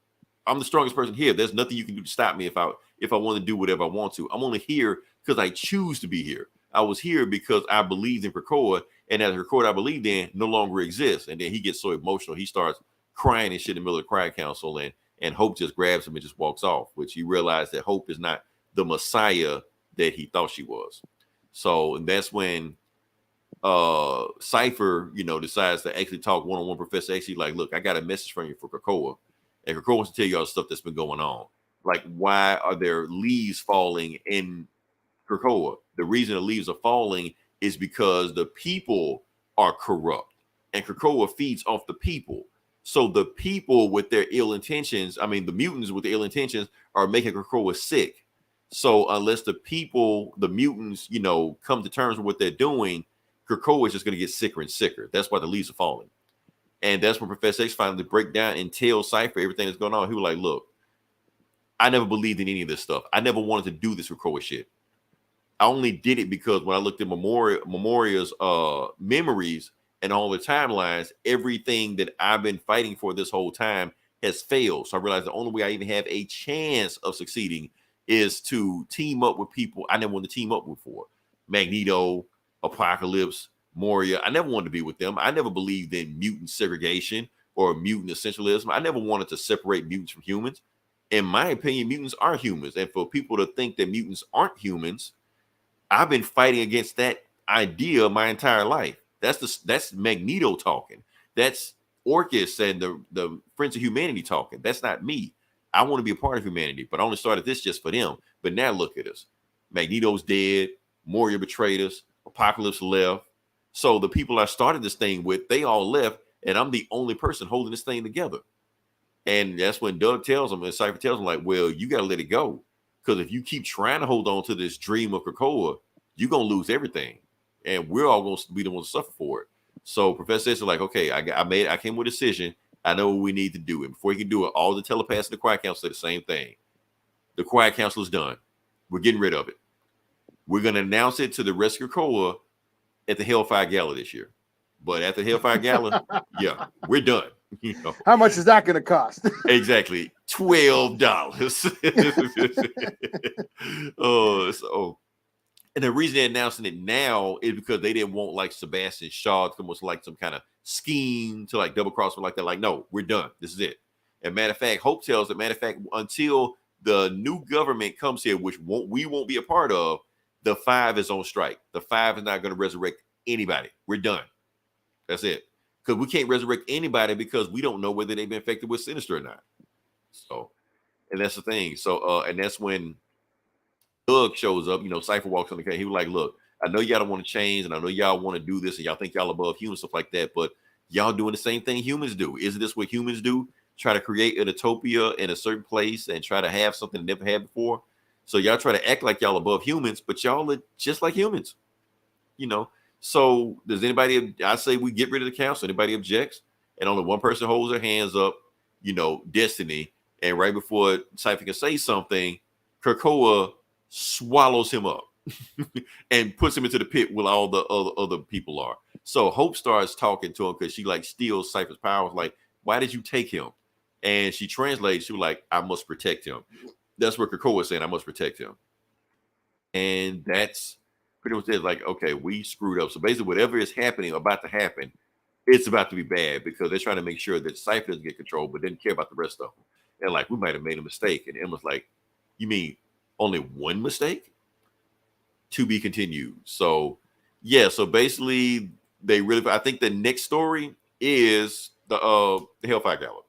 I'm the strongest person here. There's nothing you can do to stop me if I want to do whatever I want to. I'm only here because I choose to be here. I was here because I believed in Krakoa, and that Krakoa I believed in no longer exists. And then he gets so emotional, he starts crying and shit in the middle of the Quiet Council, and Hope just grabs him and just walks off, which he realized that Hope is not the Messiah that he thought she was. So that's when Cypher, decides to actually talk one-on-one with Professor X. He's like, look, I got a message from you for Krakoa. And Krakoa wants to tell you all the stuff that's been going on. Like, why are there leaves falling in Krakoa? The reason the leaves are falling is because the people are corrupt. And Krakoa feeds off the people. So the people with their ill intentions, the mutants with the ill intentions, are making Krakoa sick. So unless the people, the mutants, come to terms with what they're doing, Krakoa is just going to get sicker and sicker. That's why the leaves are falling. And that's when Professor X finally break down and tell Cypher everything that's going on. He was like, look, I never believed in any of this stuff. I never wanted to do this Krakoa shit. I only did it because when I looked at Memoria's memories and all the timelines, everything that I've been fighting for this whole time has failed. So I realized the only way I even have a chance of succeeding is to team up with people I never wanted to team up with before. Magneto, Apocalypse, Moria. I never wanted to be with them. I never believed in mutant segregation or mutant essentialism. I never wanted to separate mutants from humans. In my opinion, mutants are humans. And for people to think that mutants aren't humans, I've been fighting against that idea my entire life. That's Magneto talking. That's Orcus and the Friends of Humanity talking. That's not me. I want to be a part of humanity, but I only started this just for them. But now look at us. Magneto's dead. Moria betrayed us. Apocalypse left. So the people I started this thing with, they all left, and I'm the only person holding this thing together. And that's when Doug tells him, and Cypher tells him, like, well, you got to let it go. Because if you keep trying to hold on to this dream of Krakoa, you're going to lose everything. And we're all going to be the ones to suffer for it. So Professor X is like, okay, I came with a decision. I know what we need to do. And before he can do it, all the telepaths in the Quiet Council say the same thing. The Quiet Council is done. We're getting rid of it. We're going to announce it to the rest of Krakoa at the Hellfire Gala this year. But at the Hellfire Gala, yeah, we're done. How much is that going to cost? Exactly. $12. So And the reason they're announcing it now is because they didn't want like Sebastian Shaw to come with like some kind of scheme to like double cross or like that. Like, no, we're done. This is it. And matter of fact, Hope tells that matter of fact, until the new government comes here, which we won't be a part of, the 5 is on strike. The 5 is not going to resurrect anybody. We're done. That's it. Because we can't resurrect anybody because we don't know whether they've been infected with Sinister or not. So, and that's the thing. So, and that's when Doug shows up, Cypher walks on the case. He was like, look, I know y'all don't want to change, and I know y'all want to do this, and y'all think y'all above humans, stuff like that, but y'all doing the same thing humans do. Isn't this what humans do? Try to create an utopia in a certain place and try to have something they never had before. So y'all try to act like y'all above humans, but y'all are just like humans, So does anybody, I say we get rid of the council, anybody objects? And only one person holds their hands up, Destiny. And right before Cypher can say something, Krakoa swallows him up and puts him into the pit where all the other people are. So Hope starts talking to him because she like steals Cypher's powers. Like, why did you take him? And she translates, she was like, I must protect him. That's what Krakoa is saying, I must protect him. And that's pretty much it. Like, okay, we screwed up. So basically whatever is happening, about to happen, it's about to be bad because they're trying to make sure that Cypher doesn't get control, but didn't care about the rest of them. And like, we might have made a mistake. And Emma's like, you mean only one mistake? To be continued. So yeah, so basically I think the next story is the Hellfire Gala.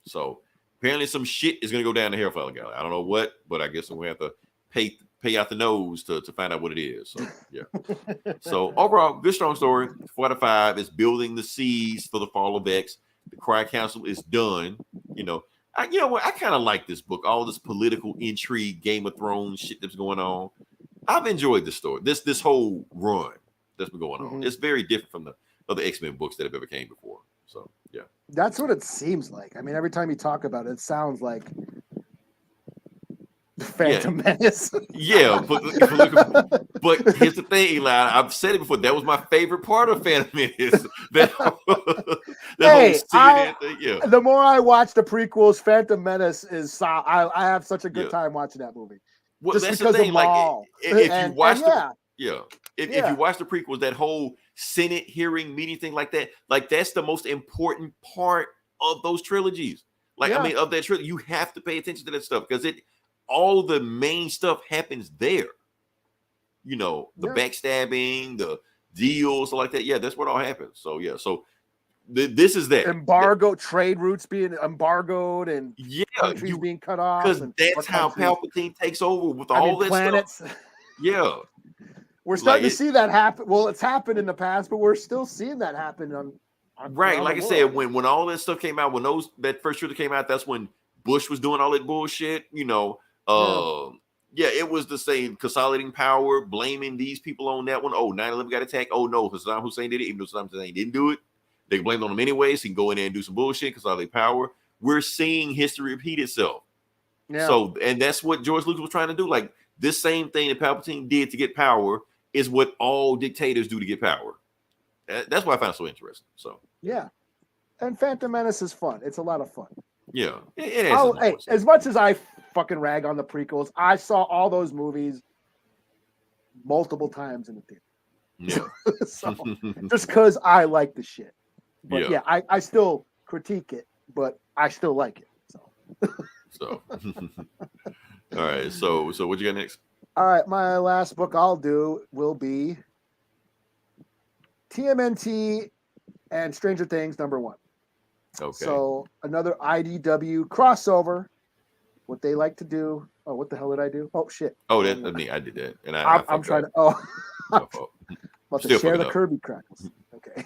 So apparently some shit is gonna go down the Hellfire Gala. I don't know what, but I guess we have to pay out the nose to find out what it is. So yeah. So overall, good strong story. 4 out of 5 is building the seeds for the fall of X. The Cry Council is done. I kind of like this book. All this political intrigue, Game of Thrones shit that's going on. I've enjoyed this story. This whole run that's been going on. Mm-hmm. It's very different from the other X-Men books that have ever came before. So yeah, that's what it seems like. I mean, every time you talk about it, it sounds like Phantom Menace. Yeah, but here's the thing, Eli. I've said it before. That was my favorite part of Phantom Menace. The more I watch the prequels, Phantom Menace is. I have such a good time watching that movie. Well, just that's because the thing. Of like, if you watch if you watch the prequels, that whole Senate hearing meeting thing like that, like that's the most important part of those trilogies. Like, I mean, of that trilogy, you have to pay attention to that stuff because all the main stuff happens there. The backstabbing, the deals, like that. Yeah, that's what all happens. So yeah, so this is that trade routes being embargoed and countries being cut off. Because that's how Palpatine takes over with all this planets. Stuff. Yeah. We're starting to see that happen. Well, it's happened in the past, but we're still seeing that happen on right. Like I said, when all that stuff came out, when that first trailer came out, that's when Bush was doing all that bullshit. It was the same consolidating power, blaming these people on that one. Oh, 9/11 got attacked. Oh no, Saddam Hussein did it, even though Saddam Hussein didn't do it. They blamed on him anyways. He can go in there and do some bullshit, consolidate power. We're seeing history repeat itself. Yeah. So, and that's what George Lucas was trying to do. Like this same thing that Palpatine did to get power is what all dictators do to get power. That's why I found it so interesting. So yeah, and Phantom Menace is fun. It's a lot of fun. Yeah, it is. Hey, as much as I fucking rag on the prequels, I saw all those movies multiple times in the theater. Yeah, so, just because I like the shit. But yeah, I still critique it, but I still like it. So all right. So what you got next? All right, my last book I'll do will be TMNT and Stranger Things #1. Okay. So another IDW crossover. What they like to do. Oh, what the hell did I do? Oh shit. Oh, that's me. I did that, and I'm trying to. Oh, about to share the Kirby crackles. Okay.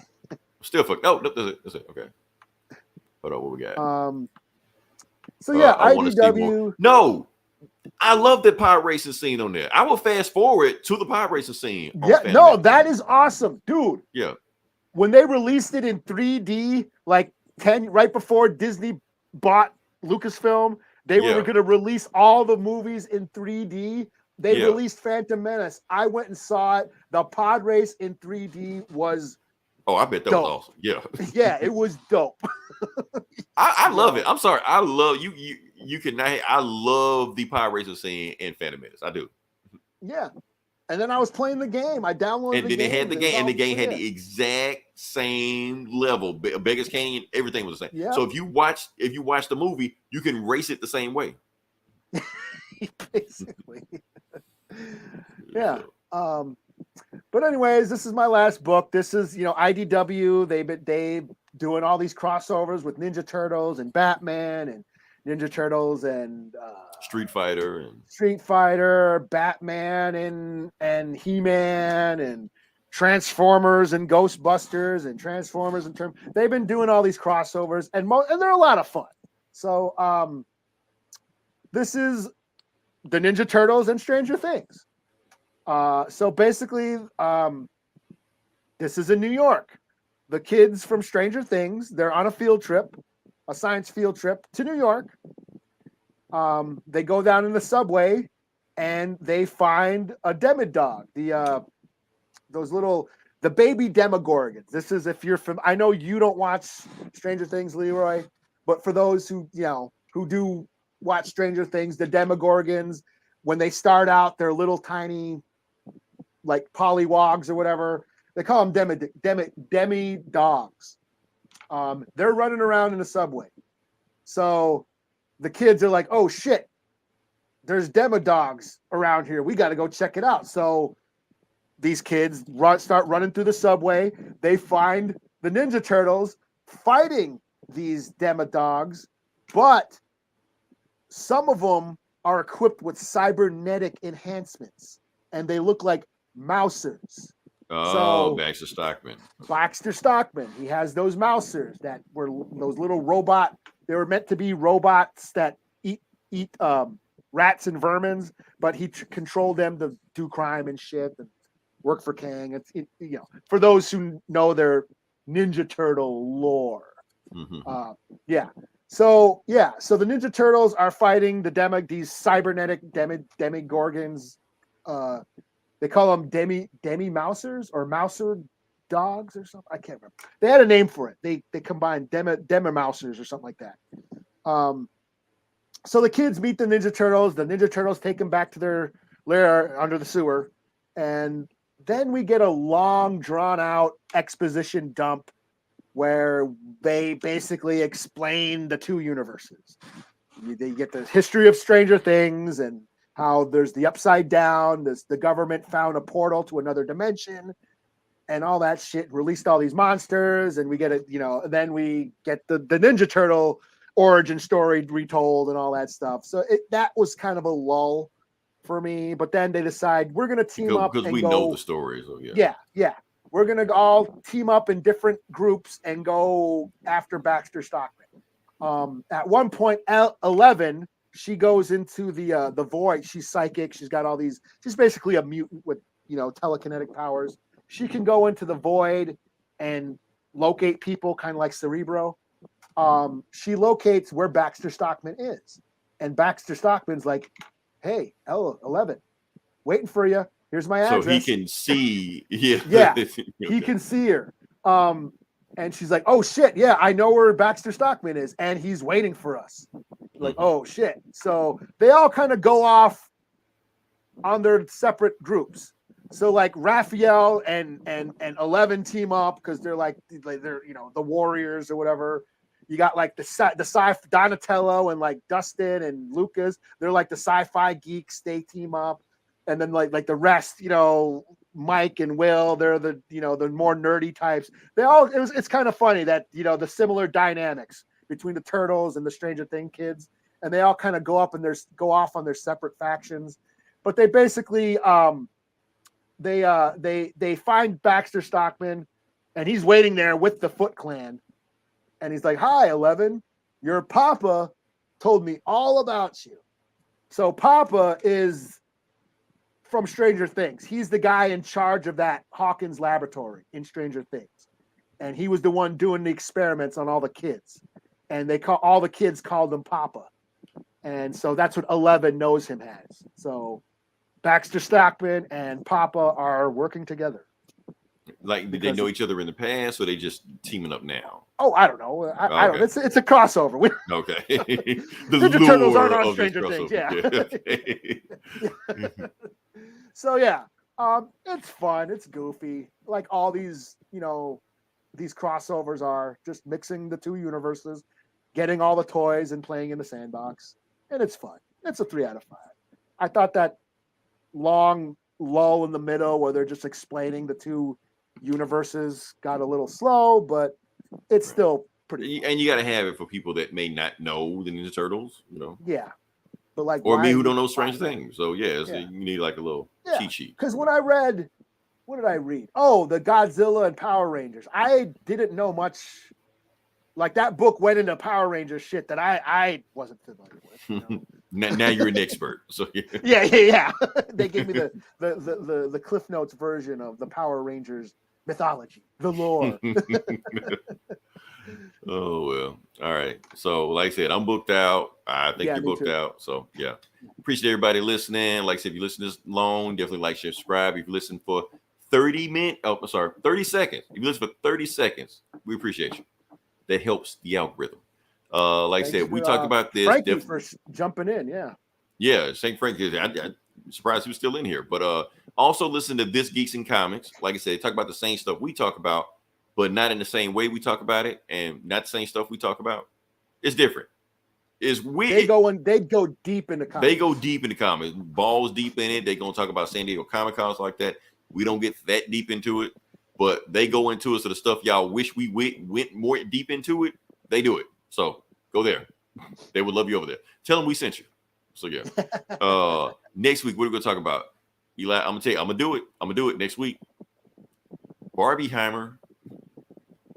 Still fucked. No, that's it. Okay. Hold on, what we got? So yeah, IDW. No, I love the pod racing scene on there. I will fast forward to the pod racing scene. Yeah, no, that is awesome, dude. Yeah. When they released it in 3D, like right before Disney bought Lucasfilm, they were going to release all the movies in 3D. They released Phantom Menace. I went and saw it. The pod race in 3D was. Oh, I bet that was awesome. Yeah. Yeah, it was dope. I love it. I'm sorry. I love you. You cannot. I love the pod racing scene in Phantom Menace. I do. Yeah. And then I was playing the game. I downloaded and the game. They had the game, and the game had the exact same level. Beggars Canyon, everything was the same. Yeah. So if you watch the movie, you can race it the same way. Basically. Yeah. But anyways, this is my last book. This is, IDW. They doing all these crossovers with Ninja Turtles and Batman and Ninja Turtles and Street Fighter, Batman and He-Man and Transformers and Ghostbusters and Transformers and they've been doing all these crossovers and they're a lot of fun. So this is the Ninja Turtles and Stranger Things. So basically, this is in New York. The kids from Stranger Things, they're on a science field trip to New York. They go down in the subway and they find a Demodog, the baby Demogorgons. This is, if you're from, I know you don't watch Stranger Things, Leroy, but for those who do watch Stranger Things, the Demogorgons, when they start out, they're little tiny, like polywogs or whatever. They call them demi-dogs. They're running around in the subway. So the kids are like, oh shit, there's Demodogs around here. We got to go check it out. So these kids start running through the subway. They find the Ninja Turtles fighting these Demodogs, but some of them are equipped with cybernetic enhancements, and they look like mousers. Oh, Baxter Stockman. He has those mousers that were those little robot. They were meant to be robots that eat rats and vermins, but he controlled them to do crime and shit and work for Kang. For those who know their Ninja Turtle lore. Mm-hmm. So the Ninja Turtles are fighting these cybernetic demigorgons. They call them demi-mousers or mouser dogs or something. I can't remember. They had a name for it. They combined demi-mousers or something like that. So the kids meet the Ninja Turtles. The Ninja Turtles take them back to their lair under the sewer. And then we get a long, drawn-out exposition dump where they basically explain the two universes. They get the history of Stranger Things and how there's the upside down, the government found a portal to another dimension and all that shit, released all these monsters, and we get it, then we get the Ninja Turtle origin story retold and all that stuff. So that was kind of a lull for me, but then they decide we're going to team up because we know the story. So yeah. We're going to all team up in different groups and go after Baxter Stockman. At one point, 11, she goes into the void. She's psychic. She's got all these. She's basically a mutant with telekinetic powers. She can go into the void and locate people, kind of like Cerebro. She locates where Baxter Stockman is, and Baxter Stockman's like, "Hey, 11, waiting for you. Here's my address." So he can see. Yeah, he can see her. And she's like, "Oh shit, yeah, I know where Baxter Stockman is, and he's waiting for us." Like, oh shit. So they all kind of go off on their separate groups. So like Raphael and 11 team up because they're the warriors or whatever. You got like the sci Donatello and like Dustin and Lucas. They're like the sci-fi geeks. They team up, and then like the rest, Mike and Will, they're the more nerdy types. It's kind of funny that the similar dynamics between the Turtles and the Stranger Things kids, and they all kind of go off on their separate factions. But they basically they find Baxter Stockman, and he's waiting there with the Foot Clan, and he's like, "Hi, 11, your Papa told me all about you." So Papa is from Stranger Things. He's the guy in charge of that Hawkins laboratory in Stranger Things. And he was the one doing the experiments on all the kids. And all the kids called him Papa. And so that's what 11 knows him as. So Baxter Stockman and Papa are working together. Like, did they know each other in the past, or they just teaming up now? Oh, I don't know. I don't. It's a crossover. Okay. Ninja Turtles aren't on Stranger Things. Yeah. Okay. So yeah, It's fun. It's goofy. Like all these, these crossovers are just mixing the two universes, getting all the toys and playing in the sandbox, and it's fun. It's a 3 out of 5. I thought that long lull in the middle where they're just explaining the two universes got a little slow, but it's still pretty fun. And you got to have it for people that may not know the Ninja Turtles, Yeah, but like, or me who don't know Strange Things. So you need like a little cheat sheet. Because when I read, what did I read? Oh, the Godzilla and Power Rangers. I didn't know much. Like that book went into Power Rangers shit that I wasn't familiar with. Now you're an expert. So yeah. They gave me the Cliff Notes version of the Power Rangers mythology, the lore. Oh well. All right. So like I said, I'm booked out. I think you're booked out. So yeah. Appreciate everybody listening. Like I said, if you listen this long, definitely like, share, subscribe. If you listen for 30 seconds. If you listen for 30 seconds, we appreciate you. That helps the algorithm. Like I said, we talked about this. Frankie for jumping in, Yeah, St. Frank. I'm surprised he was still in here. But also listen to This Geeks and Comics. Like I said, talk about the same stuff we talk about, but not in the same way we talk about it, and not the same stuff we talk about. It's different. It's weird. They go deep into comics. They go deep into comics, balls deep in it. They're gonna talk about San Diego Comic Cons like that. We don't get that deep into it, but they go into it. So the stuff y'all wish we went more deep into it, they do it. So go there. They would love you over there. Tell them we sent you. So yeah. Next week, what are we gonna talk about? Eli, I'm gonna tell you, I'm gonna do it next week. Barbieheimer.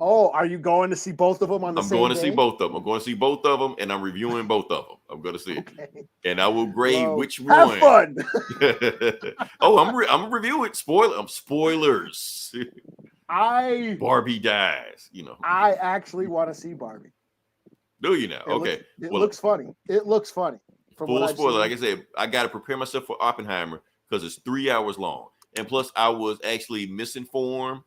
Oh, are you going to see both of them on the same day? I'm going to see both of them. I'm going to see both of them, and I'm reviewing both of them. I'm going to see it, and I will grade which one. Have fun. Oh, I'm reviewing spoilers. Barbie dies. I actually want to see Barbie. Do you now? Okay. It looks funny. It looks funny. Full spoiler. Like I said, I got to prepare myself for Oppenheimer because it's 3 hours long, and plus I was actually misinformed.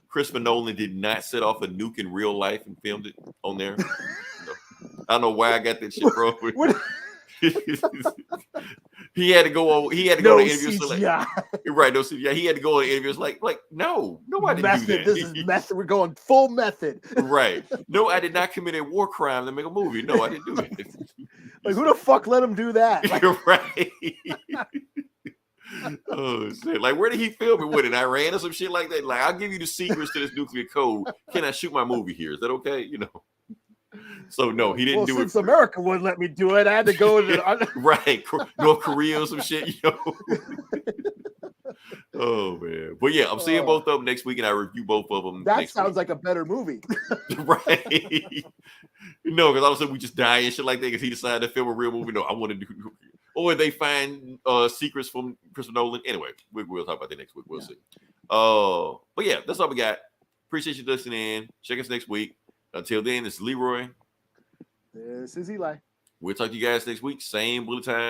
Christopher Nolan did not set off a nuke in real life and filmed it on there. I don't know why I got that shit wrong. He had to go to interviews. Right, no CGI. He had to go to interviews like no, I didn't do that. This is method. We're going full method. Right. No, I did not commit a war crime to make a movie. No, I didn't do it. Like, who the fuck let him do that? You're right. Oh shit! Like, where did he film it with? In Iran or some shit like that? Like, I'll give you the secrets to this nuclear code. Can I shoot my movie here? Is that okay? So no, he didn't do since it. America wouldn't let me do it, I had to go to right, North Korea or some shit. Oh man, but yeah, I'm seeing both of them next week, and I review both of them. That sounds like a better movie, right? No, because all of a sudden we just die and shit like that because he decided to film a real movie. No, I want to do. Or they find secrets from Christopher Nolan. Anyway, we'll talk about that next week. We'll see. But yeah, that's all we got. Appreciate you listening. Check us next week. Until then, this is Leroy. This is Eli. We'll talk to you guys next week. Same bullet time.